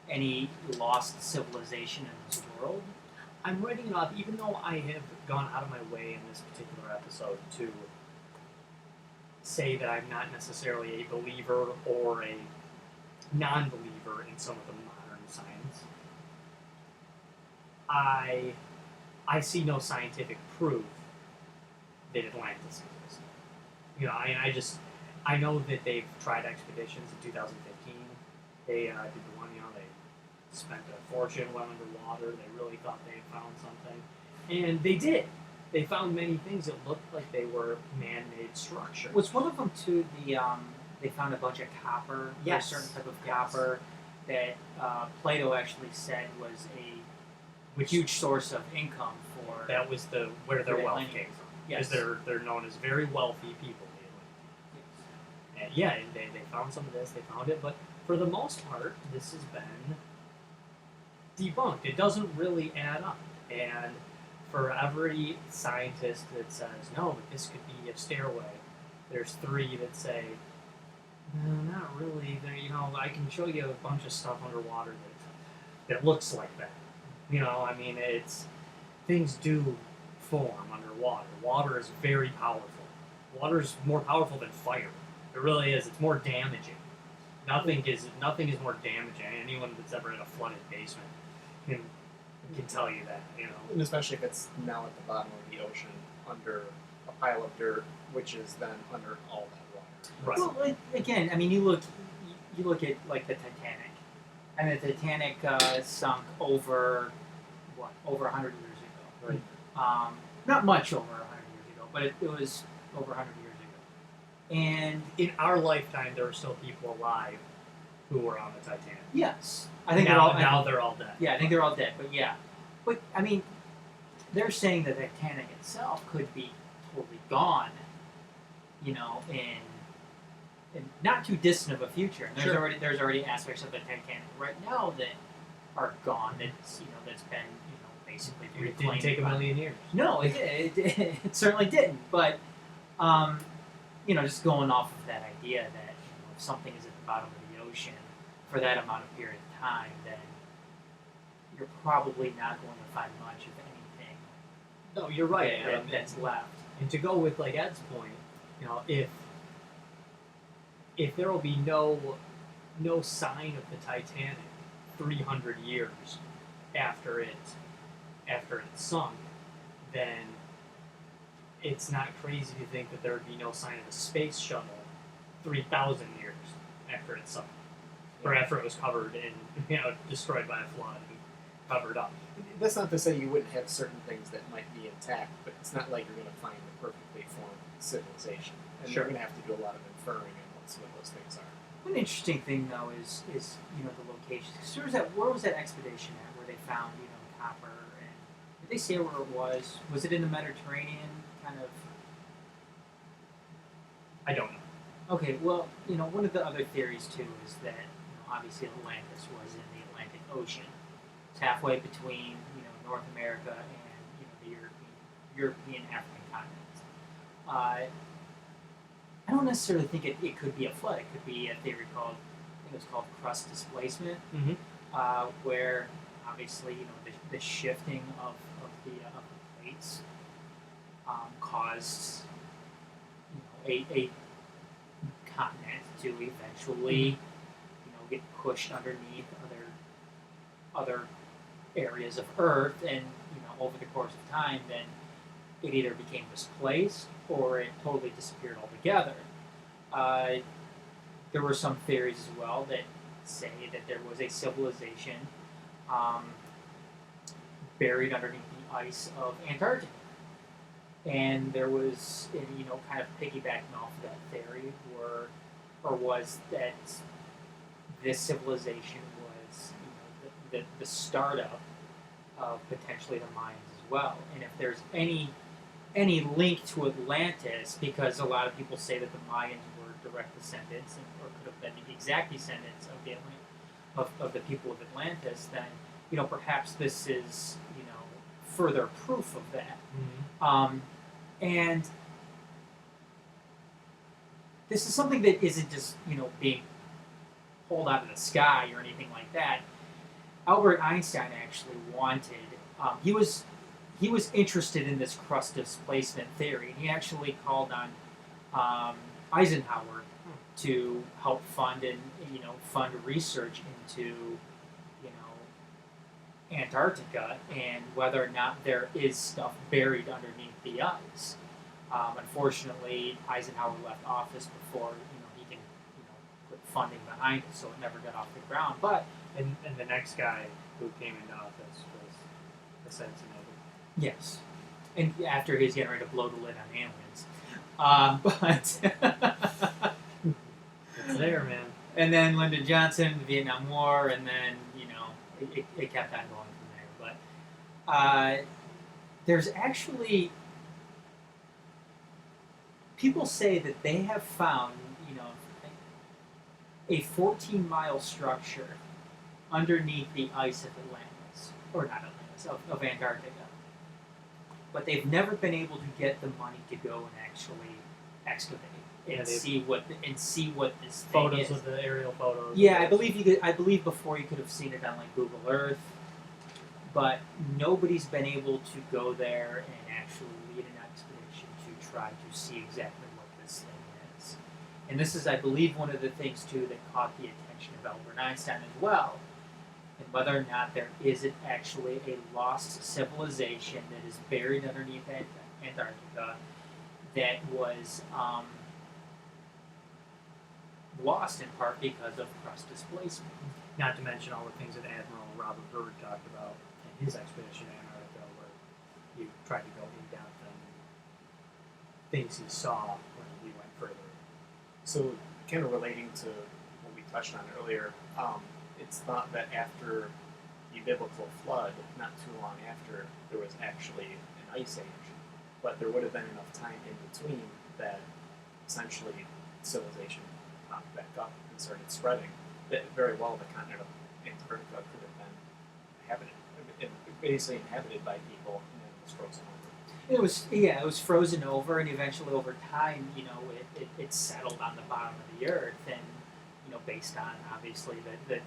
any lost civilization in this world? I'm writing it off, even though I have gone out of my way in this particular episode to say that I'm not necessarily a believer or a non-believer in some of the modern science. I see no scientific proof that Atlantis exists. I know that they've tried expeditions in 2015. They did the one, they spent a fortune, went underwater. They really thought they had found something, and they did. They found many things that looked like they were man-made structures. Was one of them too they found a bunch of copper, Yes. a certain type of copper that Plato actually said was a huge source of income for. That was where their for wealth Atlantis. came from. Yes. Because they're known as very wealthy people. And they found some of this, they found it, but for the most part, this has been debunked. It doesn't really add up. And for every scientist that says, no, but this could be a stairway, there's 3 that say, no, not really. I can show you a bunch of stuff underwater that looks like that. Things do form underwater. Water is very powerful. Water is more powerful than fire. It really is. It's more damaging. Nothing is more damaging. Anyone that's ever in a flooded basement can tell you that. And especially if it's now at the bottom of the ocean under a pile of dirt, which is then under all that water. Right. Well, again, you look at like the Titanic, and the Titanic sunk over 100 years ago. Right. Not much over 100 years ago, but it was over 100 years ago. And In our lifetime, there are still people alive who were on the Titanic. yes, I think now they're all dead. Yeah, I think they're all dead. But yeah, but they're saying that the Titanic itself could be totally gone. In not too distant of a future. And there's already aspects of the Titanic right now that are gone. That's been basically It reclaimed. didn't take a million years. No, it certainly didn't. But just going off of that idea that if something is at the bottom of the ocean for that amount of period of time, then you're probably not going to find much of anything. No, you're right. That's left. And to go with Ed's point, if there will be no sign of the Titanic 300 years after it sunk, then it's not crazy to think that there would be no sign of a space shuttle 3,000 years after it sunk, or after it was covered and destroyed by a flood and covered up. That's not to say you wouldn't have certain things that might be intact, but it's not like you're going to find a perfectly formed civilization. And Sure. you're going to have to do a lot of inferring on what some of those things are. One interesting thing though is the location. Where was that expedition at where they found copper, and did they say where it was? Was it in the Mediterranean? Kind of. I don't know. Okay, well, one of the other theories too is that obviously Atlantis was in the Atlantic Ocean. It's halfway between North America and the European African continents. I don't necessarily think it could be a flood. It could be a theory called, I think it was called crust displacement, where obviously the shifting of the plates caused a continent to eventually get pushed underneath other areas of Earth, and over the course of time, then it either became misplaced or it totally disappeared altogether. There were some theories as well that say that there was a civilization buried underneath the ice of Antarctica. And there was, kind of piggybacking off of that theory, was that this civilization was the startup of potentially the Mayans as well. And if there's any link to Atlantis, because a lot of people say that the Mayans were direct descendants, or could have been the exact descendants of the people of Atlantis, then perhaps this is further proof of that. Mm-hmm. And this is something that isn't just being pulled out of the sky or anything like that. Albert Einstein actually wanted. He was interested in this crust displacement theory, and he actually called on Eisenhower to help fund research into Antarctica and whether or not there is stuff buried underneath the ice. Unfortunately, Eisenhower left office before he can put funding behind it, so it never got off the ground. But And the next guy who came into office was assassinated. yes, and after he's getting ready to blow the lid on aliens, but It's there, man. and then Lyndon Johnson, the Vietnam War, and then it kept on going from there. But there's actually people say that they have found a 14-mile structure underneath the ice of Atlantis, or not Atlantis, of Antarctica. But they've never been able to get the money to go and actually excavate and see what this thing Photos is. of the aerial photos. Yeah, I believe before you could have seen it on like Google Earth, but nobody's been able to go there and actually lead an expedition to try to see exactly what this thing is. And this is, I believe, one of the things too that caught the attention of Albert Einstein as well, and whether or not there is actually a lost civilization that is buried underneath Antarctica that was lost in part because of crust displacement. Not to mention all the things that Admiral Robert Byrd talked about in his expedition to Antarctica, where he tried to go in depth and things he saw when he went further. So, kind of relating to what we touched on earlier, it's thought that after the biblical flood, not too long after, there was actually an ice age, but there would have been enough time in between that essentially civilization popped back up and started spreading. That very well the continent of Antarctica could have been basically inhabited by people, and then it was frozen over. It was frozen over, and eventually over time, it settled on the bottom of the earth, and based on obviously the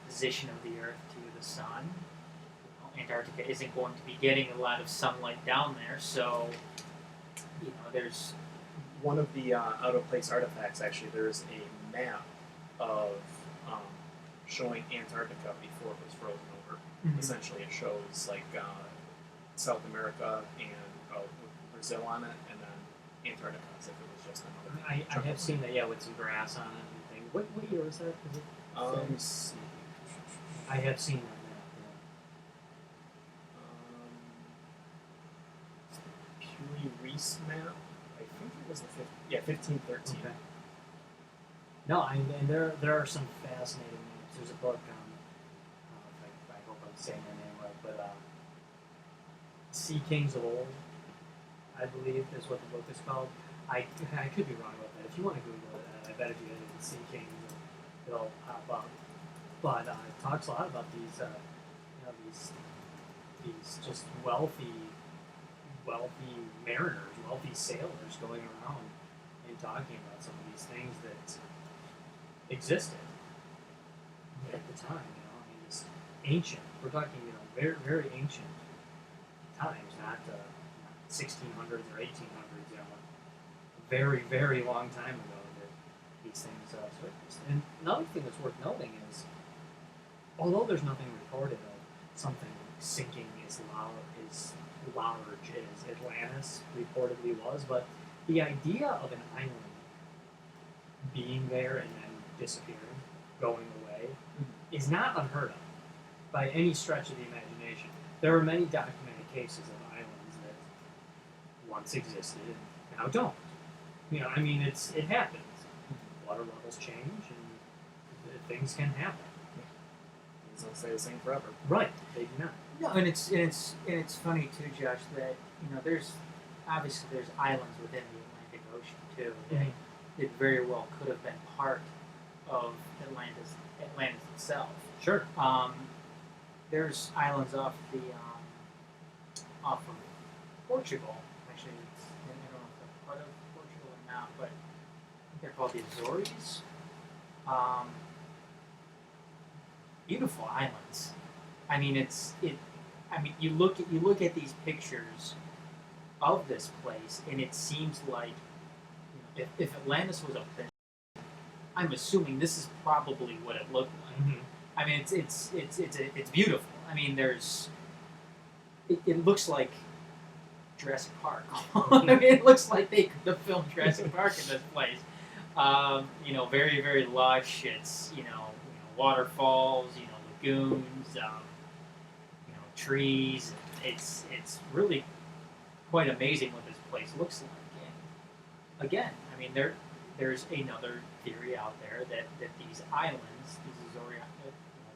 position of the earth to the sun, Antarctica isn't going to be getting a lot of sunlight down there, so there's one of the out of place artifacts. Actually, there's a map of showing Antarctica before it was frozen over. Mhm. Essentially, it shows like South America and with Brazil on it, and then Antarctica as if it was just another. I chunk have of seen land. that, with some grass on it and things. What year was that? Is it? Let me see. I have seen that map. Pewee Reese map. I think it was the 1513. Okay. No, and there are some fascinating names. There's a book. I hope I'm saying her name right, but Sea Kings of Old, I believe is what the book is called. I could be wrong about that. If you want to Google it, I bet if you get into Sea Kings, it'll pop up. But it talks a lot about these just wealthy mariners, wealthy sailors going around and talking about some of these things that existed at the time. It's ancient. We're talking, very, very ancient times, not 1600s or 1800s, you know, a very, very long time ago that these things surfaced. And another thing that's worth noting is, although there's nothing recorded of something sinking as large as Atlantis reportedly was, but the idea of an island being there and then disappearing, going away, is not unheard of by any stretch of the imagination. There are many documented cases of islands that once existed and now don't. You know, I mean, it happens. Water levels change and things can happen. Things don't stay the same forever. Right, they do not. No, and it's funny too, Josh, that there's islands within the Atlantic Ocean too that it very well could have been part of Atlantis itself. Sure. There's islands off of Portugal. Actually, I don't know if they're part of Portugal or not, but they're called the Azores. Beautiful islands. I mean, you look at these pictures of this place, and it seems like if Atlantis was a thing, I'm assuming this is probably what it looked like. Mm-hmm. I mean, it's beautiful. I mean, it looks like Jurassic Park. I mean, it looks like they could have filmed Jurassic Park in this place. Very, very lush. It's waterfalls, lagoons, trees. It's really quite amazing what this place looks like. And again, I mean, there's another theory out there that these islands,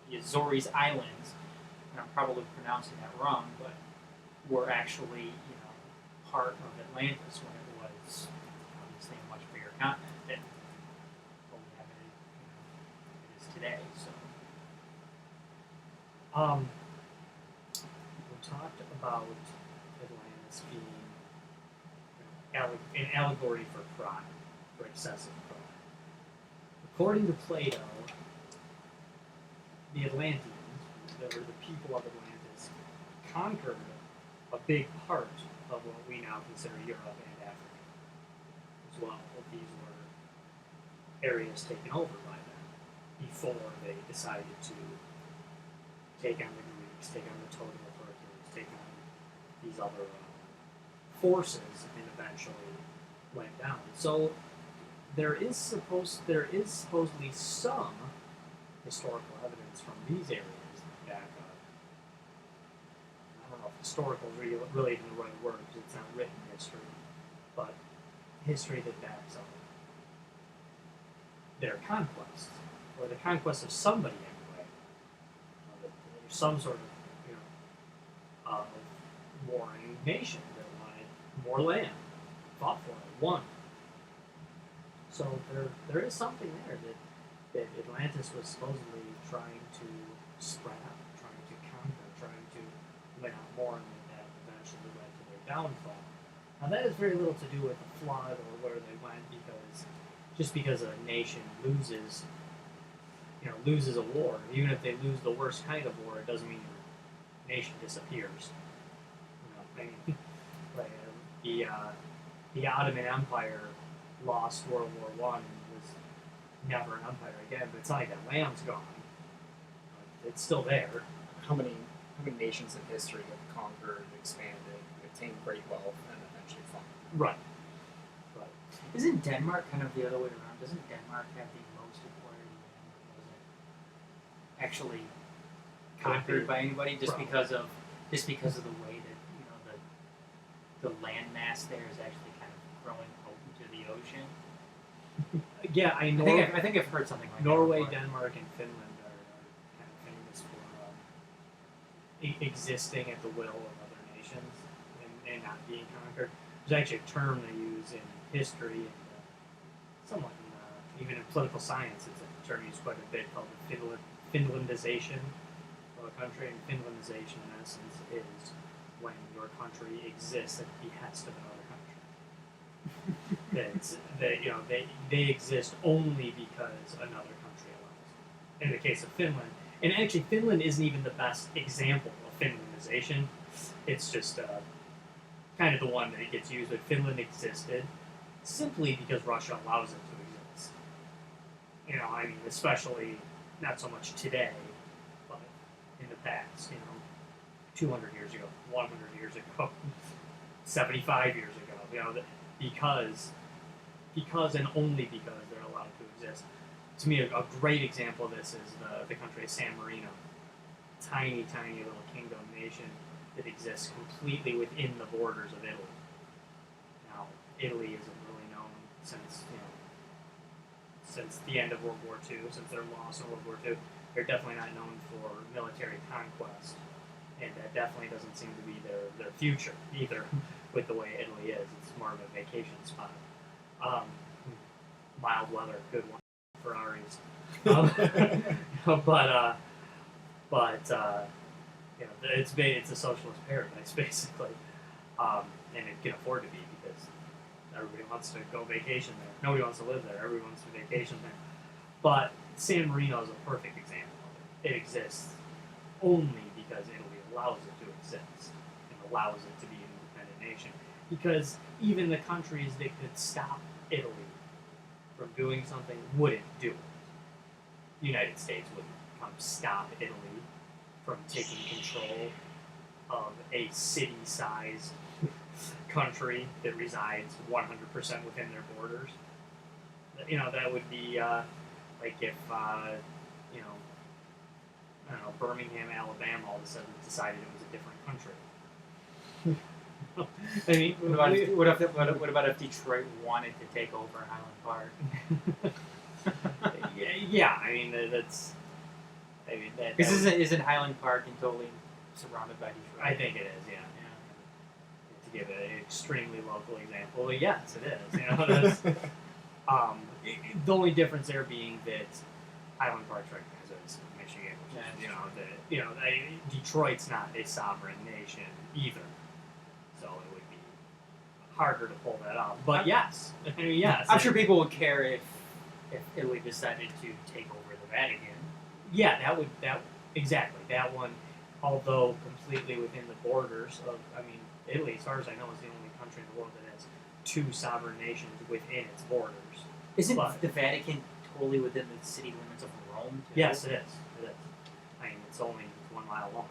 the Azores Islands, and I'm probably pronouncing that wrong, but were actually part of Atlantis when it was obviously a much bigger continent than what we have it is today. So. We talked about Atlantis being an allegory for pride, for excessive pride. According to Plato, the Atlanteans, or the people of Atlantis, conquered a big part of what we now consider Europe and Africa as well. These were areas taken over by them before they decided to take on the Greeks, take on the Totem of Hercules, take on these other forces, and eventually went down. So there is supposedly some historical evidence from these areas that back up. I don't know if historical is really even the right word because it's not written history, but history that backs up their conquest, or the conquest of somebody anyway. There's some sort of warring nation that wanted more land, fought for it, won. So there is something there that Atlantis was supposedly trying to spread out, trying to conquer, trying to win out more, and that eventually led to their downfall. Now that has very little to do with the flood or where they went, because just because a nation loses a war, even if they lose the worst kind of war, it doesn't mean your nation disappears. The Ottoman Empire lost World War I and was never an empire again, but it's not like that land's gone. It's still there. How many nations in history have conquered, expanded, attained great wealth, and eventually fallen? Right. Isn't Denmark kind of the other way around? Doesn't Denmark have the most acquired land that wasn't actually conquered by anybody just because of the way that the land mass there is actually kind of growing open to the ocean? Yeah, I think I've heard something like Norway, that. Denmark, and Finland are kind of famous for existing at the will of other nations and not being conquered. There's actually a term they use in history and somewhat even in political science. It's a term used quite a bit called the Finlandization of a country. And Finlandization, in essence, is when your country exists at the behest of another country. They exist only because another country allows it. In the case of Finland, and actually Finland isn't even the best example of Finlandization. It's just kind of the one that it gets used with. Finland existed simply because Russia allows it to exist. You know, I mean, especially not so much today, but in the past. You know, 200 years ago, 100 years ago, 75 years ago. You know, because and only because they're allowed to exist. To me, a great example of this is the country of San Marino, tiny, tiny little kingdom nation that exists completely within the borders of Italy. Now, Italy isn't really known since the end of World War II, since their loss in World War II. They're definitely not known for military conquest, and that definitely doesn't seem to be their future either. With the way Italy is, it's more of a vacation spot. Mild weather, good one, Ferraris. But you know, it's a socialist paradise basically, and it can afford to be because everybody wants to go vacation there. Nobody wants to live there. Everyone wants to vacation there. But San Marino is a perfect example of it. It exists only because Italy allows it to exist and allows it to be an independent nation. Because even the countries that could stop Italy from doing something wouldn't do it. The United States wouldn't come stop Italy from taking control of a city-sized country that resides 100% within their borders. You know, that would be like if, you know, I don't know, Birmingham, Alabama all of a sudden decided it was a different country. I mean, what about if Detroit wanted to take over Highland Park? yeah, I mean, that's... I mean, Because isn't Highland Park totally surrounded by Detroit? I think it is, yeah. To give an extremely local example, yes, it is. You know, that's, the only difference there being that Highland Park's recognized as Michigan, which is, Detroit's not a sovereign nation either, so it would be harder to pull that off. But yes, I mean, yes, I'm sure people would care if Italy decided to take over the Vatican. Yeah, exactly. That one, although completely within the borders of, I mean, Italy, as far as I know, is the only country in the world that has two sovereign nations within its borders. Isn't the Vatican totally within the city limits of Rome, too? Yes, it is. It is. I mean, it's only 1 mile long.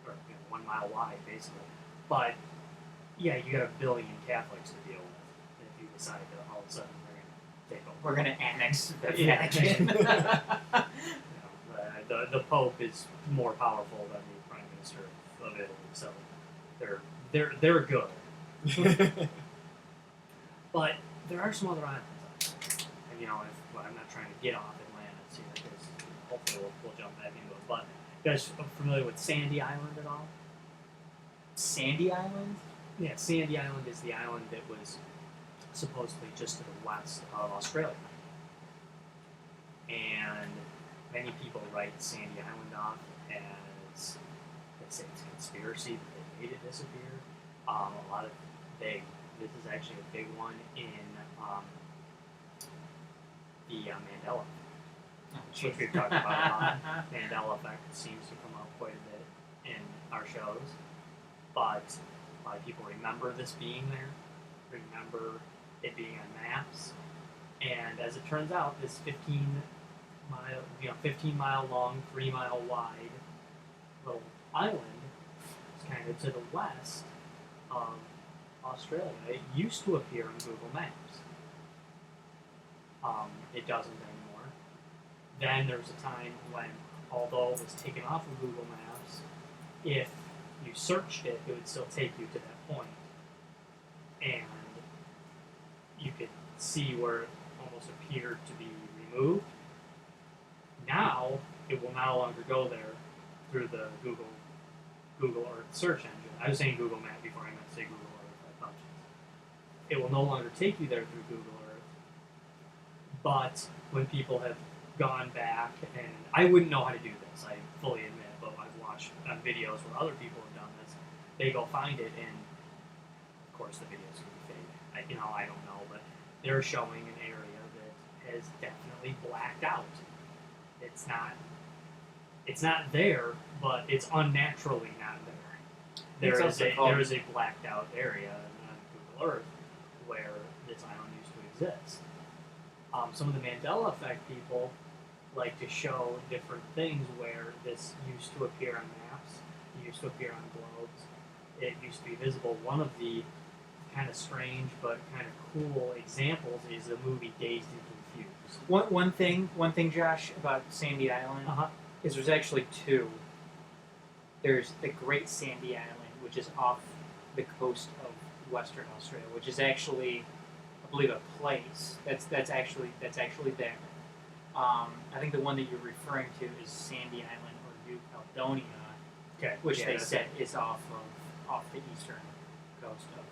Or 1 mile wide, basically. But, yeah, you got 1 billion Catholics to deal with. And if you decide that all of a sudden we're going to annex the Vatican. The Pope is more powerful than the Prime Minister of Italy, so they're good. But there are some other islands. And, I'm not trying to get off Atlantis here, because hopefully we'll jump back into it. But you guys familiar with Sandy Island at all? Sandy Island? Yeah, Sandy Island is the island that was supposedly just to the west of Australia. And many people write Sandy Island off as, they say it's a conspiracy that they made it disappear. This is actually a big one in the Mandela effect, which we've talked about a lot. Mandela effect seems to come up quite a bit in our shows. But a lot of people remember this being there, remember it being on maps, and as it turns out, this 15 mile long, 3 mile wide little island is kind of to the west of Australia. It used to appear on Google Maps. It doesn't anymore. Then there was a time when, although it was taken off of Google Maps, if you searched it, it would still take you to that point. And you could see where it almost appeared to be removed. Now, it will no longer go there through the Google Earth search engine. I was saying Google Map before I meant to say Google Earth. I apologize. It will no longer take you there through Google Earth. But when people have gone back, and I wouldn't know how to do this, I fully admit, but I've watched videos where other people have done this. They go find it, and of course the videos can be fake. I don't know, but they're showing an area that has definitely blacked out. It's not there, but it's unnaturally not there. there It's is also a called- there is a blacked out area on Google Earth where this island used to exist. Some of the Mandela effect people like to show different things where this used to appear on maps, it used to appear on globes, it used to be visible. One of the kind of strange but kind of cool examples is the movie Dazed and Confused. One thing, Josh, about Sandy Island Uh-huh. is there's actually two. There's the Great Sandy Island, which is off the coast of Western Australia, which is actually, I believe, a place that's actually there. I think the one that you're referring to is Sandy Island or New Caledonia, Okay. which yeah, they that's said is off the eastern coast of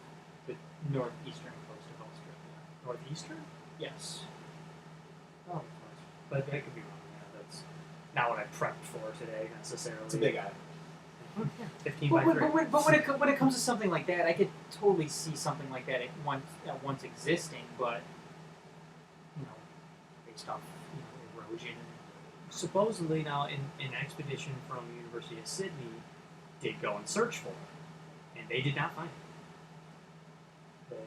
the northeastern coast of Australia. Northeastern? Yes. Oh, but that could be wrong. Yeah, that's not what I prepped for today necessarily. It's a big island. 15 But, by 3. but when it comes to something like that, I could totally see something like that at once existing, but based off erosion. Supposedly now an expedition from the University of Sydney did go and search for it, and they did not find it.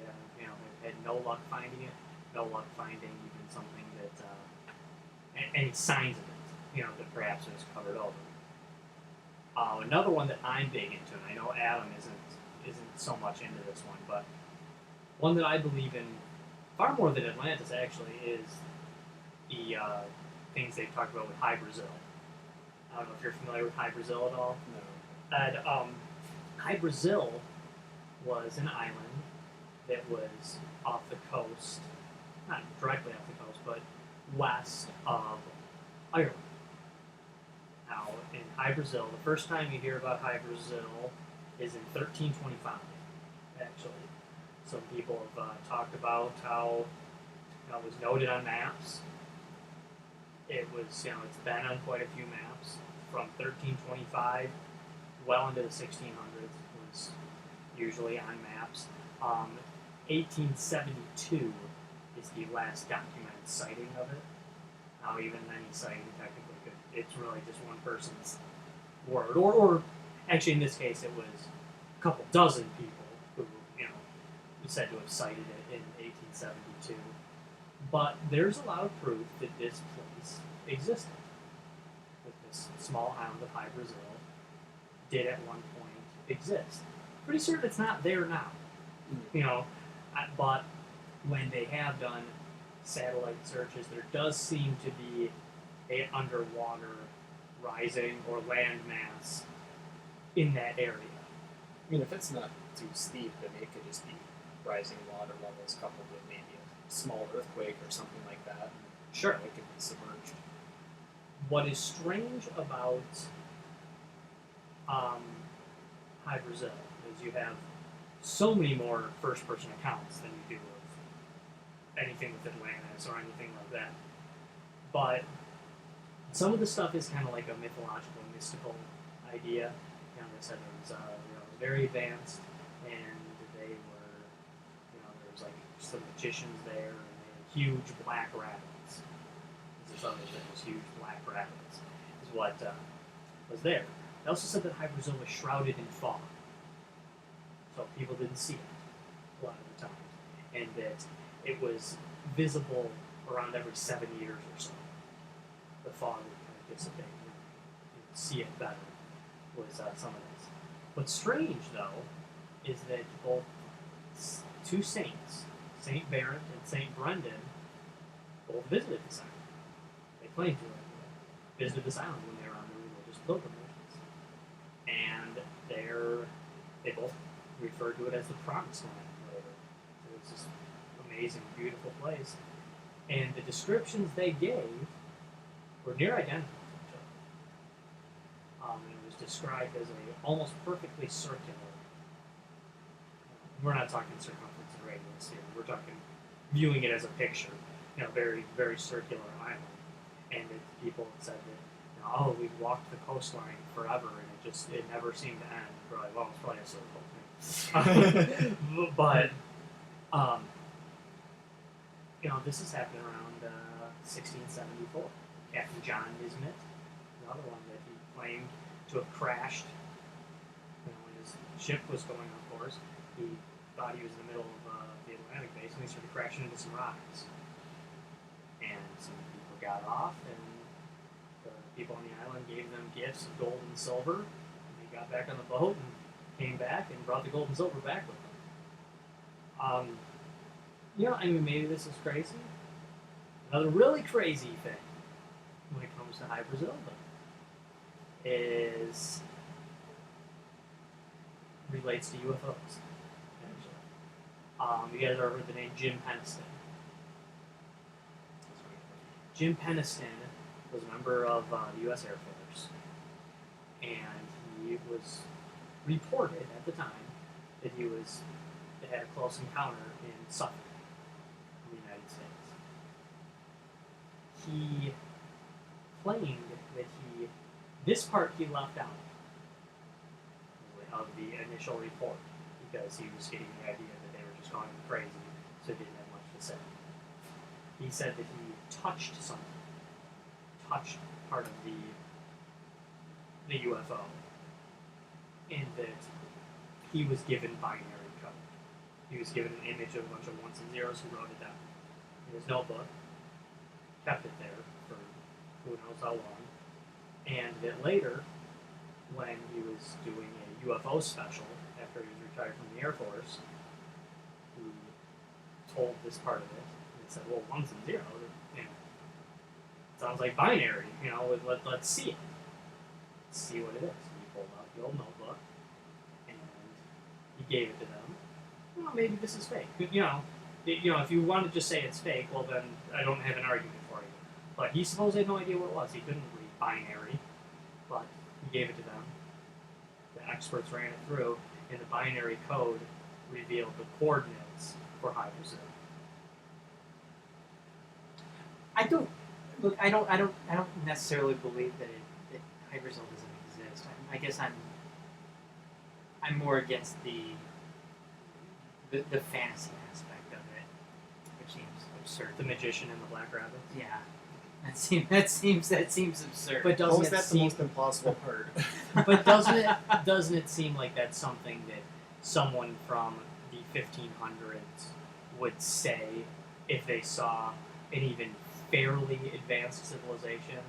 They had no luck finding it, no luck finding even something that any signs of it, that perhaps it was covered over. Another one that I'm big into, and I know Adam isn't so much into this one, but one that I believe in far more than Atlantis actually is the things they've talked about with High Brazil. I don't know if you're familiar with High Brazil at all. No. And High Brazil was an island that was off the coast, not directly off the coast, but west of Ireland. Now, in High Brazil, the first time you hear about High Brazil is in 1325, actually. Some people have talked about how it was noted on maps. It was, it's been on quite a few maps from 1325 well into the 1600s. Was usually on maps. 1872 is the last documented sighting of it. Now, even any sighting technically it's really just one person's word, or actually in this case it was a couple dozen people who said to have sighted it in 1872. But there's a lot of proof that this place existed. That this small island of High Brazil did at one point exist. Pretty certain it's not there now. But when they have done satellite searches, there does seem to be a underwater rising or land mass in that area. I mean, if it's not too steep, then it could just be rising water levels coupled with maybe a small earthquake or something like that. Sure. It could be submerged. What is strange about High Brazil is you have so many more first-person accounts than you do of anything with Atlantis or anything like that. But some of the stuff is kind of like a mythological, mystical idea. They said it was very advanced, and they were, there was like some magicians there, and they had huge black rabbits. This other thing was huge black rabbits, is what was there. They also said that High Brazil was shrouded in fog, so people didn't see it a lot of the time, and that it was visible around every 7 years or so. The fog would kind of dissipate, and you could see it better. Was some of this. What's strange, though, is that both two saints, Saint Barrett and Saint Brendan, both visited this island. They claimed to have visited this island when they were on their religious pilgrimages, and they both referred to it as the Promised Land later. It was this amazing, beautiful place, and the descriptions they gave were near identical to each other. It was described as a almost perfectly circular. We're not talking circumference and radius here. We're talking viewing it as a picture. Very, very circular island. And people said that, we walked the coastline forever, and it never seemed to end. We're like, well, it's probably a circle. But this is happening around 1674. Captain John Nismet, another one that he claimed to have crashed into his ship was going on course. He thought he was in the middle of the Atlantic basin. He started crashing into some rocks, and some people got off, and the people on the island gave them gifts of gold and silver. And they got back on the boat and came back and brought the gold and silver back with them. I mean, maybe this is crazy. Another really crazy thing when it comes to High Brazil is relates to UFOs. Actually, you guys ever heard the name Jim Penniston? Jim Penniston was a member of the U.S. Air Force, and he was reported at the time that he had a close encounter in Suffolk, in the United States. He claimed that this part he left out of the initial report because he was getting the idea that they were just going crazy, so he didn't have much to say. He said that he touched part of the UFO, and that he was given binary code. He was given an image of a bunch of ones and zeros. He wrote it down in his notebook, kept it there for who knows how long, and that later, when he was doing a UFO special after he was retired from the Air Force, he told this part of it. And he said, "Well, ones and zeros, sounds like binary. Let's see it. Let's see what it is." And he pulled out the old notebook, and he gave it to them. Well, maybe this is fake. If you want to just say it's fake, well, then I don't have an argument for you. But he supposedly had no idea what it was. He couldn't read binary, but he gave it to them. The experts ran it through, and the binary code revealed the coordinates for High Brazil. I don't necessarily believe that High Brazil doesn't exist. I guess I'm more against the fantasy aspect of it, which seems absurd. The magician and the black rabbit. Yeah, that seems absurd. But How is that the most impossible part? But doesn't it seem like that's something that someone from the 1500s would say if they saw an even fairly advanced civilization?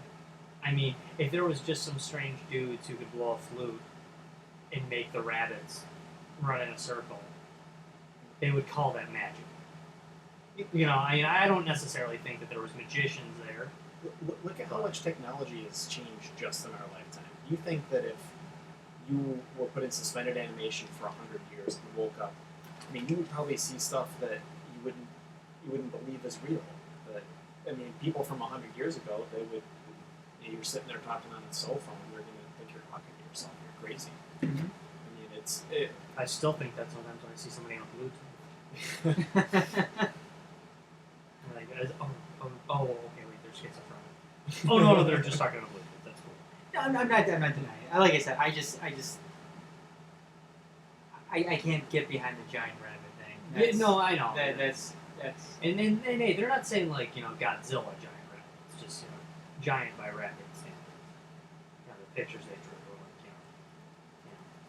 I mean, if there was just some strange dudes who could blow a flute and make the rabbits run in a circle, they would call that magic. I don't necessarily think that there was magicians there. Look at how much technology has changed just in our lifetime. You think that if you were put in suspended animation for 100 years and woke up, I mean, you would probably see stuff that you wouldn't believe is real. But I mean, people from 100 years ago, they would. You're sitting there talking on a cell phone, you're going to think you're talking to yourself. You're crazy. Mm-hmm. I mean, I still think that sometimes when I see somebody on Bluetooth. Like, okay, wait, they're schizophrenic. Oh no, they're just talking on Bluetooth. That's cool. No, I'm not denying it. Like I said, I can't get behind the giant rabbit thing. No, I know. That's and hey, they're not saying like Godzilla giant rabbit. It's just giant by rabbit standards. The pictures they drew were like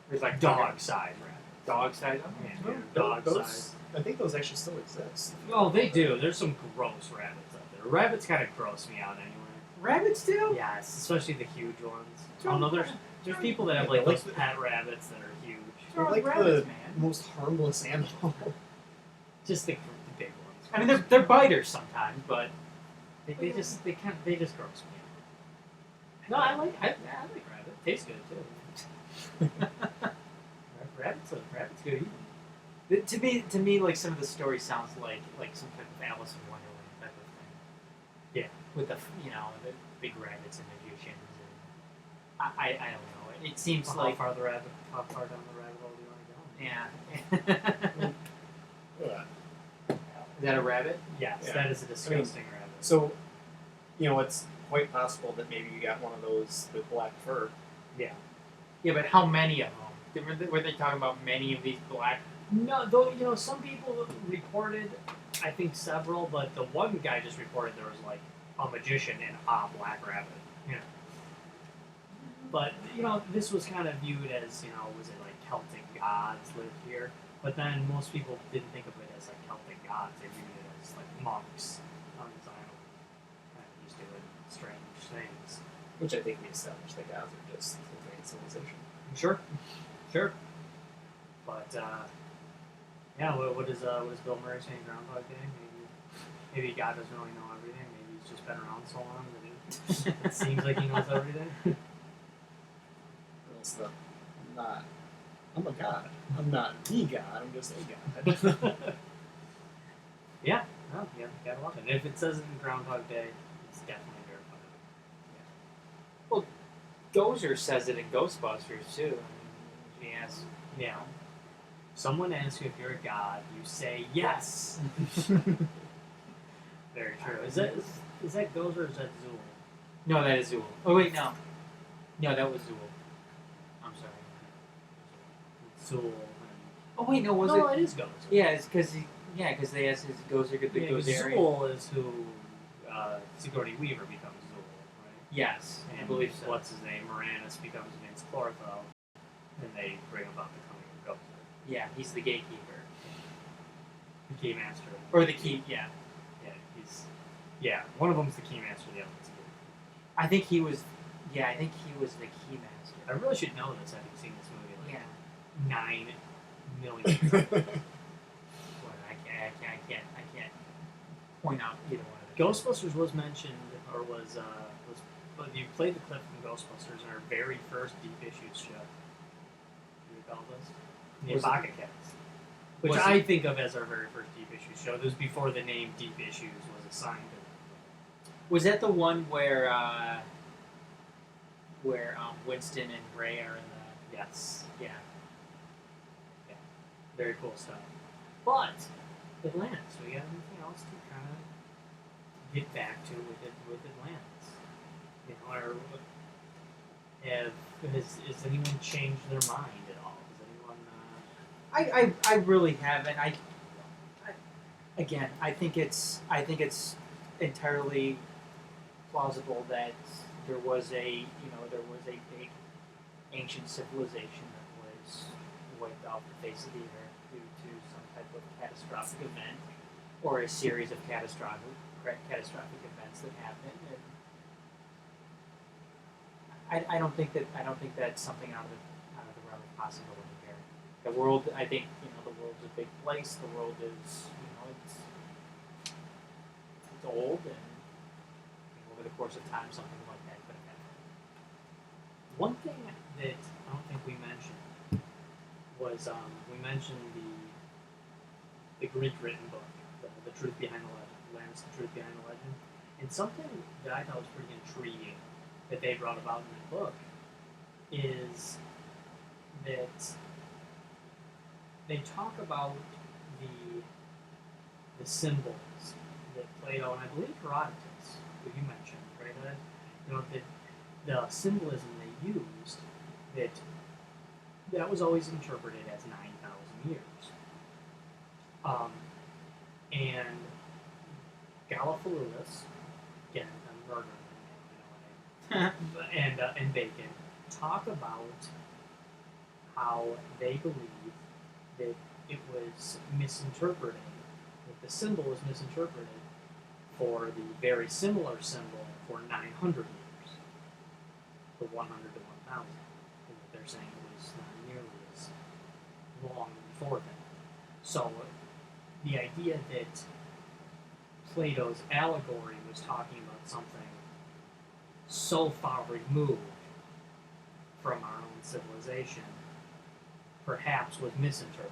there's like dog size rabbit. Dog size. Yeah, dog size. I think those actually still exist. Oh, they do. There's some gross rabbits out there. Rabbits kind of gross me out anyway. Rabbits do? Yes, especially the huge ones. Sure. Oh no, there's people that have like those pet rabbits that are huge. They're like rabbits, the man. most harmless animal. Just the big ones. I mean, they're biters sometimes, but they just gross me out. No, I like rabbit. Tastes good too. Rabbit's good eating. to me, like some of the story sounds like some type of Alice in Wonderland type of thing. Yeah, with the big rabbits and magicians, and I don't know. It seems how like far down the rabbit hole do you want to go? yeah. Is that a rabbit? Yes, Yeah. that is a disgusting rabbit. So, it's quite possible that maybe you got one of those with black fur. Yeah. Yeah, but how many of them? Were they talking about many of these black? No, though some people reported, I think several, but the one guy just reported there was like a magician and a black rabbit. But this was kind of viewed as was it like Celtic gods lived here? But then most people didn't think of it as like Celtic gods. They viewed it as like monks on this island, kind of just doing strange things. Which I think we established the gods are just advanced civilization. Sure. But yeah, what is Bill Murray saying? Groundhog Day? Maybe God doesn't really know everything. Maybe he's just been around so long that it seems like he knows everything. I'm a god. I'm not the god. I'm just a god. Yeah, no, you gotta love it. And if it says it in Groundhog Day, it's definitely verified. Well, Gozer says it in Ghostbusters too. I mean, he has, Yeah. Someone asks you if you're a god, you say yes. Very true. Is that Gozer or is that Zool? No, that is Zool. Oh wait, no, that was Zool. I'm sorry. Zool. Oh wait, no, was No, it? it is Gozer. Yeah, it's because they asked his Gozer the Gozerian. Zool is who Sigourney Weaver becomes Zool, right? Yes, And I believe so. What's his name? Moranis becomes Vince Clortho, and they bring about becoming Gozer. Yeah, he's the gatekeeper. The Keymaster. Or the key, yeah. One of them's the Keymaster, the other one's the Keymaster. I think he was the keymaster. I really should know this having seen this movie like Yeah. 9 million times. Well, I can't point out either one of them. Ghostbusters was mentioned, or was but you played the clip from Ghostbusters in our very first Deep Issues show. Do you recall this? The Was it- Ibaka Cats. Which was I it- think of as our very first Deep Issues show. This was before the name Deep Issues was assigned to it. Was that the one where Winston and Ray are in the? Yes. Yeah. Very cool stuff. But Atlantis, we got anything else to kind of get back to with Atlantis? Has anyone changed their mind at all? Has anyone? I really haven't. I think it's entirely plausible that there was a big ancient civilization that was wiped off the face of the earth due to some type of catastrophic event or a series of catastrophic events that happened. And I don't think that's something out of the realm of possibility here. The world, I think, the world's a big place. The world is, it's old, and over the course of time, something like that could have happened. One thing that I don't think we mentioned was we mentioned the Greek written book, the Truth Behind the Legend, Atlantis, the Truth Behind the Legend, and something that I thought was pretty intriguing that they brought about in the book is that they talk about the symbols that Plato and I believe Herodotus, who you mentioned, right? The symbolism they used that was always interpreted as 9,000 years. And Gallophalutus, again, I'm murdering and Bacon talk about how they believe that it was misinterpreted, that the symbol was misinterpreted for the very similar symbol for 900 years, the 100 to 1,000. They're saying it was not nearly as long before that. So the idea that Plato's allegory was talking about something so far removed from our own civilization perhaps was misinterpreted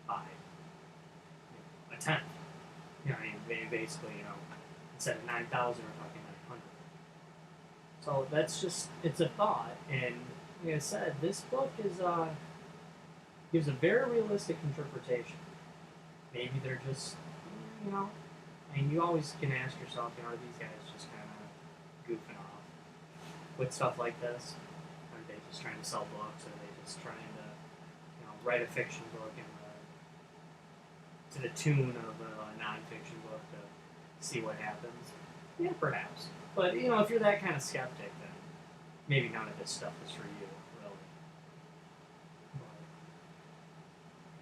by a tenth. Basically, instead of 9,000, we're talking 900. So that's just, it's a thought, and like I said, this book gives a very realistic interpretation. Maybe they're just, you always can ask yourself, are these guys just kind of goofing off with stuff like this? Are they just trying to sell books? Are they just trying to, write a fiction book to the tune of a nonfiction book to see what happens? Yeah, perhaps. But if you're that kind of skeptic, then maybe none of this stuff is for you, really.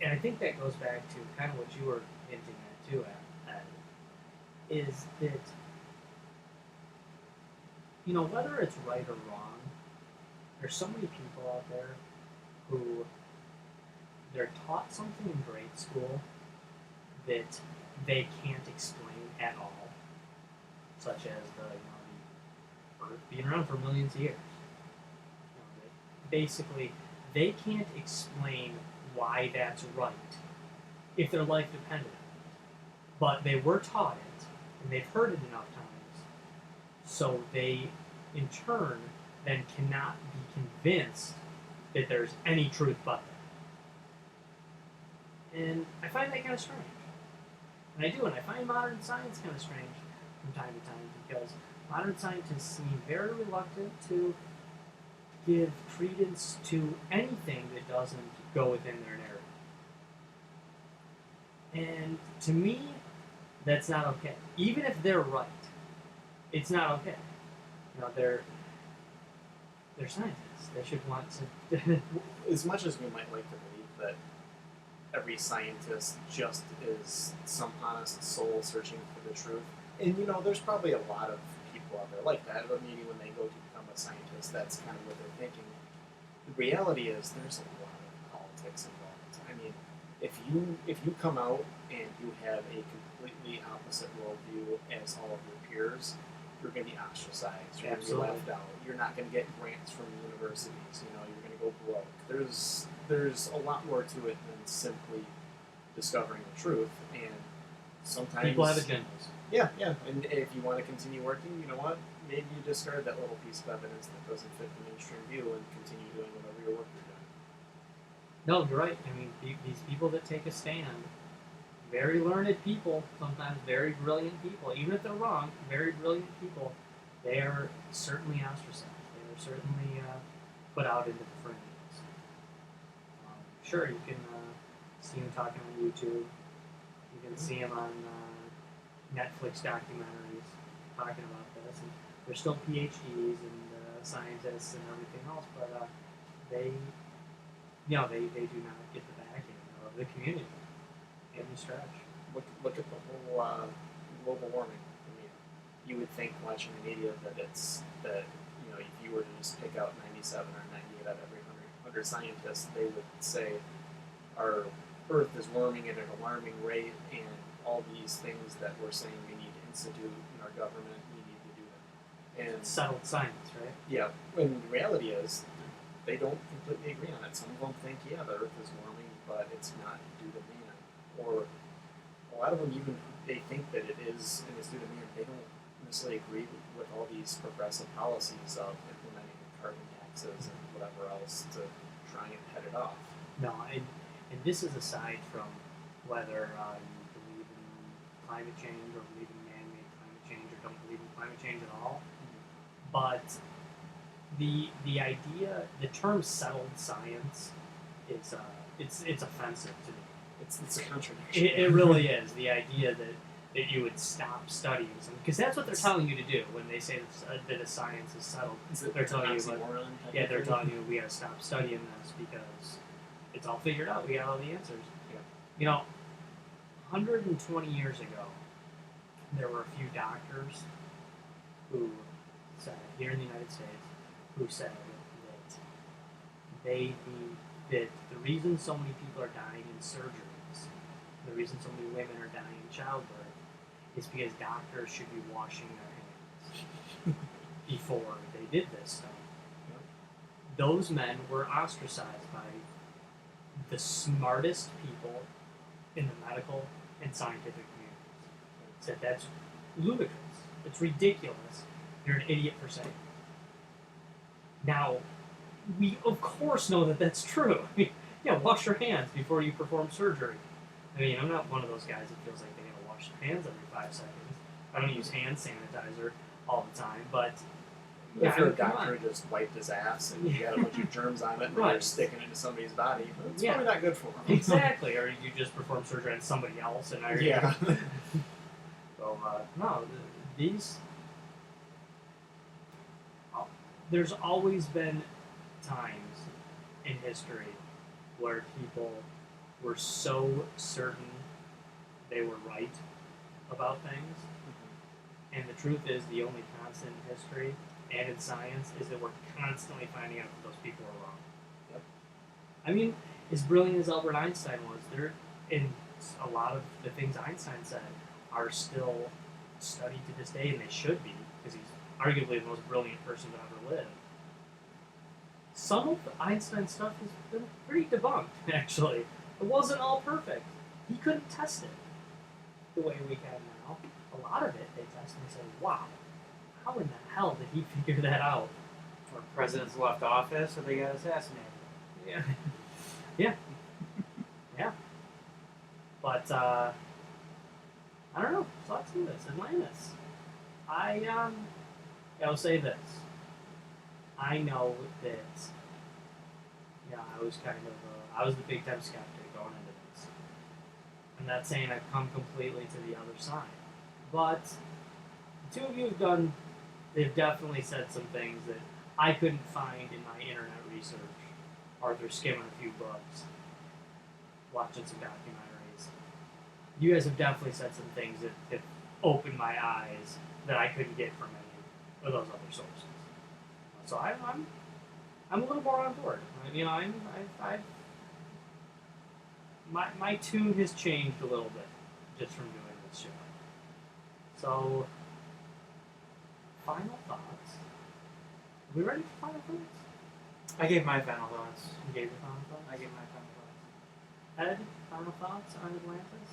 And I think that goes back to kind of what you were hinting at too, Ed, is that, whether it's right or wrong, there's so many people out there who they're taught something in grade school that they can't explain at all, such as the Earth being around for millions of years. Basically, they can't explain why that's right if their life depended on it. But they were taught it, and they've heard it enough times, so they, in turn, then cannot be convinced that there's any truth but that. And I find that kind of strange. And I do, and I find modern science kind of strange from time to time, because modern scientists seem very reluctant to give credence to anything that doesn't go within their narrative. And to me, that's not okay. Even if they're right, it's not okay. They're scientists. They should want to. As much as we might like to believe that every scientist just is some honest soul searching for the truth, and there's probably a lot of people out there like that, but maybe when they go to become a scientist, that's kind of what they're thinking. The reality is there's a lot of politics involved. I mean, if you come out and you have a completely opposite worldview as all of your peers, you're going to be ostracized. You're going to be left out. You're not going to get grants from universities. You're going to go broke. There's a lot more to it than simply discovering the truth. And sometimes people have agendas. Yeah. And if you want to continue working, you know what? Maybe you discard that little piece of evidence that doesn't fit the mainstream view and continue doing whatever your work you're doing. No, you're right. I mean, these people that take a stand, very learned people, sometimes very brilliant people, even if they're wrong, very brilliant people, they are certainly ostracized. They are certainly put out into the fringes. Sure, you can see them talking on YouTube. You can see them on Netflix documentaries talking about this. And they're still PhDs and scientists and everything else, but they do not get the backing of the community. Any stretch. Look at the whole global warming. I mean, you would think watching the media that if you were to just pick out 97 or 98 out of every 100 scientists, they would say our Earth is warming at an alarming rate, and all these things that we're saying we need to institute in our government, we need to do them. And It's settled science, right? yeah, and the reality is they don't completely agree on it. Some of them think, yeah, the Earth is warming, but it's not due to man. Or a lot of them even they think that it is, and it's due to man. They don't necessarily agree with all these progressive policies of implementing carbon taxes and whatever else to try and head it off. No, and this is aside from whether you believe in climate change or believe in man-made climate change or don't believe in climate change at all. But the idea, the term settled science, it's offensive to me. It's a contradiction. It really is. The idea that you would stop studying something, because that's what they're telling you to do when they say that a science is settled. They're telling you, they're telling you we got to stop studying this because it's all figured out. We got all the answers. Yeah. 120 years ago, there were a few doctors who said here in the United States who said that the reason so many people are dying in surgeries, the reason so many women are dying in childbirth, is because doctors should be washing their hands before they did this stuff. Yep. Those men were ostracized by the smartest people in the medical and scientific communities. Said that's ludicrous. It's ridiculous. You're an idiot for saying it. Now, we of course know that that's true. Wash your hands before you perform surgery. I mean, I'm not one of those guys that feels like they gotta wash their hands every 5 seconds. I don't use hand sanitizer all the time, but if you're a doctor who just wiped his ass and you got a bunch of germs on it and Right. you're sticking it into somebody's body, it's Yeah. probably not good for them. Exactly, or you just perform surgery on somebody else, and Yeah. So no, these. there's always been times in history where people were so certain they were right about things. And the truth is, the only constant in history and in science is that we're constantly finding out that those people are wrong. Yep. I mean, as brilliant as Albert Einstein was, in a lot of the things Einstein said are still studied to this day, and they should be, because he's arguably the most brilliant person to ever live. Some of Einstein's stuff has been pretty debunked, actually. It wasn't all perfect. He couldn't test it the way we can now. A lot of it, they test and say, wow, how in the hell did he figure that out? Or presidents left office, or they got assassinated. Yeah. Yeah. Yeah. But, I don't know. So let's do this. Atlantis. I'll say this. I know that, I was kind of, I was the big time skeptic going into this. I'm not saying I've come completely to the other side. But the two of you they've definitely said some things that I couldn't find in my internet research, or through skimming a few books, watching some documentaries. You guys have definitely said some things that have opened my eyes that I couldn't get from any of those other sources. So I'm a little more on board. My tune has changed a little bit just from doing this show. So, final thoughts. Are we ready for final thoughts? I gave my final thoughts. You gave your final thoughts? I gave my final thoughts. Ed, final thoughts on Atlantis?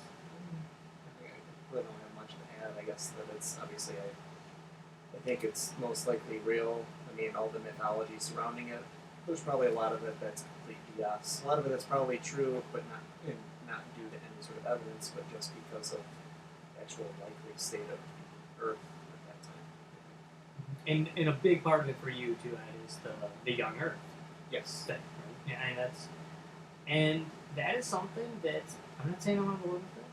I really don't have much to add. I guess that it's obviously, I think it's most likely real. I mean, all the mythology surrounding it, there's probably a lot of it that's complete BS. A lot of it that's probably true, but not due to any sort of evidence, but just because of the actual likely state of Earth at that time. And a big part of it for you too, Ed, is the young Earth Yes. thing, right? Yeah, and that is something that I'm not saying I'm on board with it.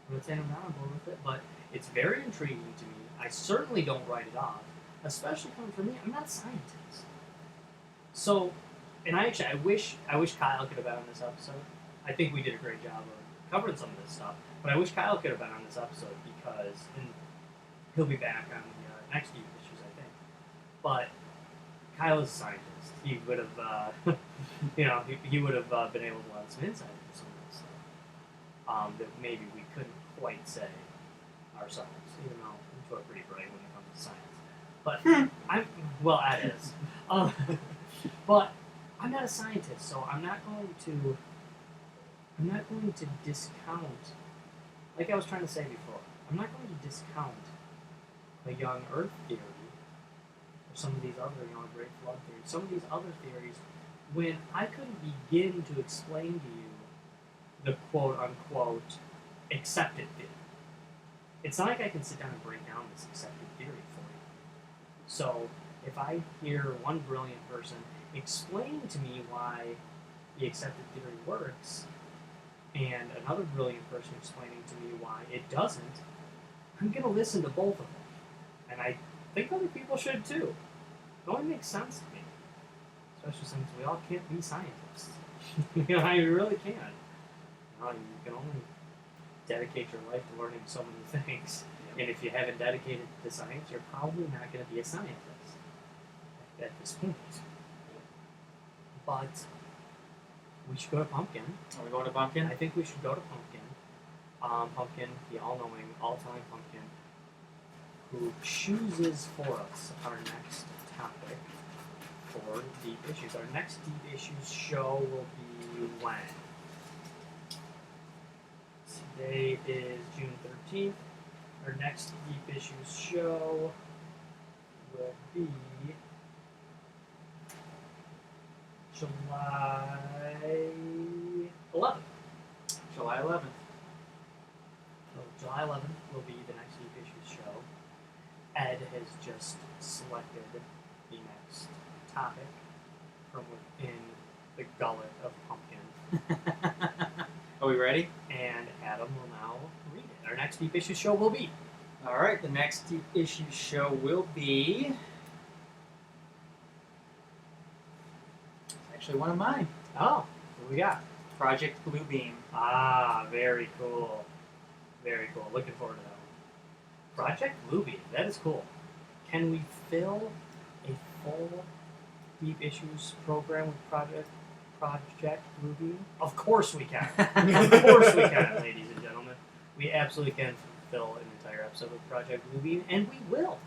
I'm not saying I'm not on board with it, but it's very intriguing to me. I certainly don't write it off, especially coming from me. I'm not a scientist. So, and I wish Kyle could have been on this episode. I think we did a great job of covering some of this stuff, but I wish Kyle could have been on this episode because, and he'll be back on the next few issues, I think. But Kyle is a scientist. He would have, he would have been able to let some insight into some of this stuff that maybe we couldn't quite say ourselves, even though we're pretty bright when it comes to science. But that is. But I'm not a scientist, so I'm not going to discount, like I was trying to say before, I'm not going to discount the young Earth theory or some of these other, Great Flood theories, some of these other theories, when I couldn't begin to explain to you the quote-unquote accepted theory. It's not like I can sit down and break down this accepted theory for you. So, if I hear one brilliant person explain to me why the accepted theory works, and another brilliant person explaining to me why it doesn't, I'm going to listen to both of them. And I think other people should too. It only makes sense to me. Especially since we all can't be scientists. I really can't. You can only dedicate your life to learning so many things. And if you haven't dedicated to science, you're probably not going to be a scientist at this point. But we should go to Pumpkin. Are we going to Pumpkin? I think we should go to Pumpkin. Pumpkin, the all-knowing, all-time Pumpkin, who chooses for us our next topic for Deep Issues. Our next Deep Issues show will be when? Today is June 13th. Our next Deep Issues show will be July 11th. July 11th. So July 11th will be the next Deep Issues show. Ed has just selected the next topic from within the gullet of Pumpkin. Are we ready? And Adam will now read it. Our next Deep Issues show will be... Alright, the next Deep Issues show will be... Actually, one of mine. Oh, what we got? Project Bluebeam. Ah, very cool. Very cool. Looking forward to that one. Project Bluebeam. That is cool. Can we fill a full deep issues program with Project Bluebeam? Of course we can. Of course we can, ladies and gentlemen. We absolutely can fill an entire episode with Project Bluebeam, and we will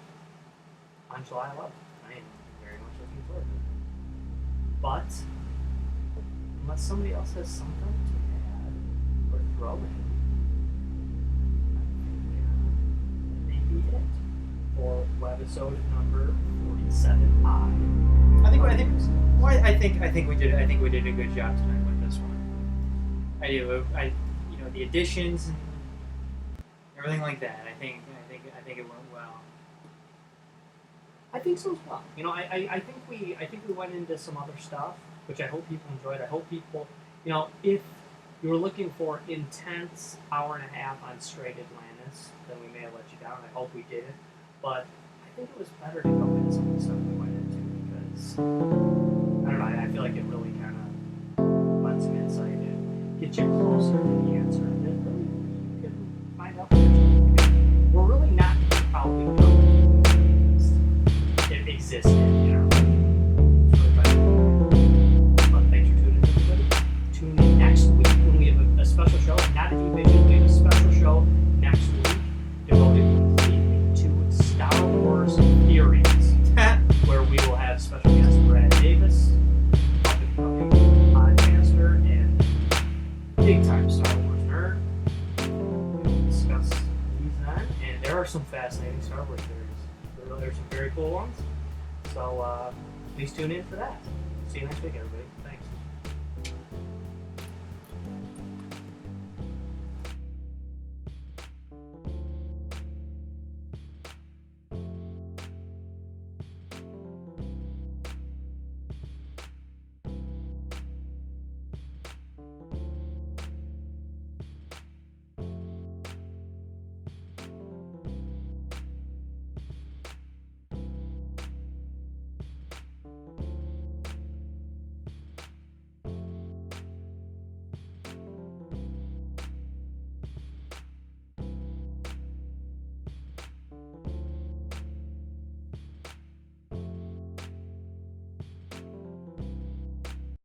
on July 11th. I am very much looking forward to it. But unless somebody else has something to add or throw in, I think that may be it for webisode number 47I. I think we did a good job tonight with this one. The additions and everything like that. I think it went well. I think so as well. I think we went into some other stuff, which I hope people enjoyed. I hope people, if you were looking for intense hour and a half on straight Atlantis, then we may have let you down. I hope we didn't, but I think it was better to go into some of the stuff we went into because I don't know. I feel like it really kind of lends some insight and get you closer to the answer, and then really you can find out. We're really not how we know it existed, But thanks for tuning in, everybody. Tune in next week when we have a special show. Not a deep issue, we have a special show next week devoted completely to Star Wars theories, where we will have special guest Brad Davis, up-and-coming podcaster and big-time Star Wars nerd. We will discuss these then, and there are some fascinating Star Wars theories. There's some very cool ones. So please tune in for that. See you next week, everybody. Thanks.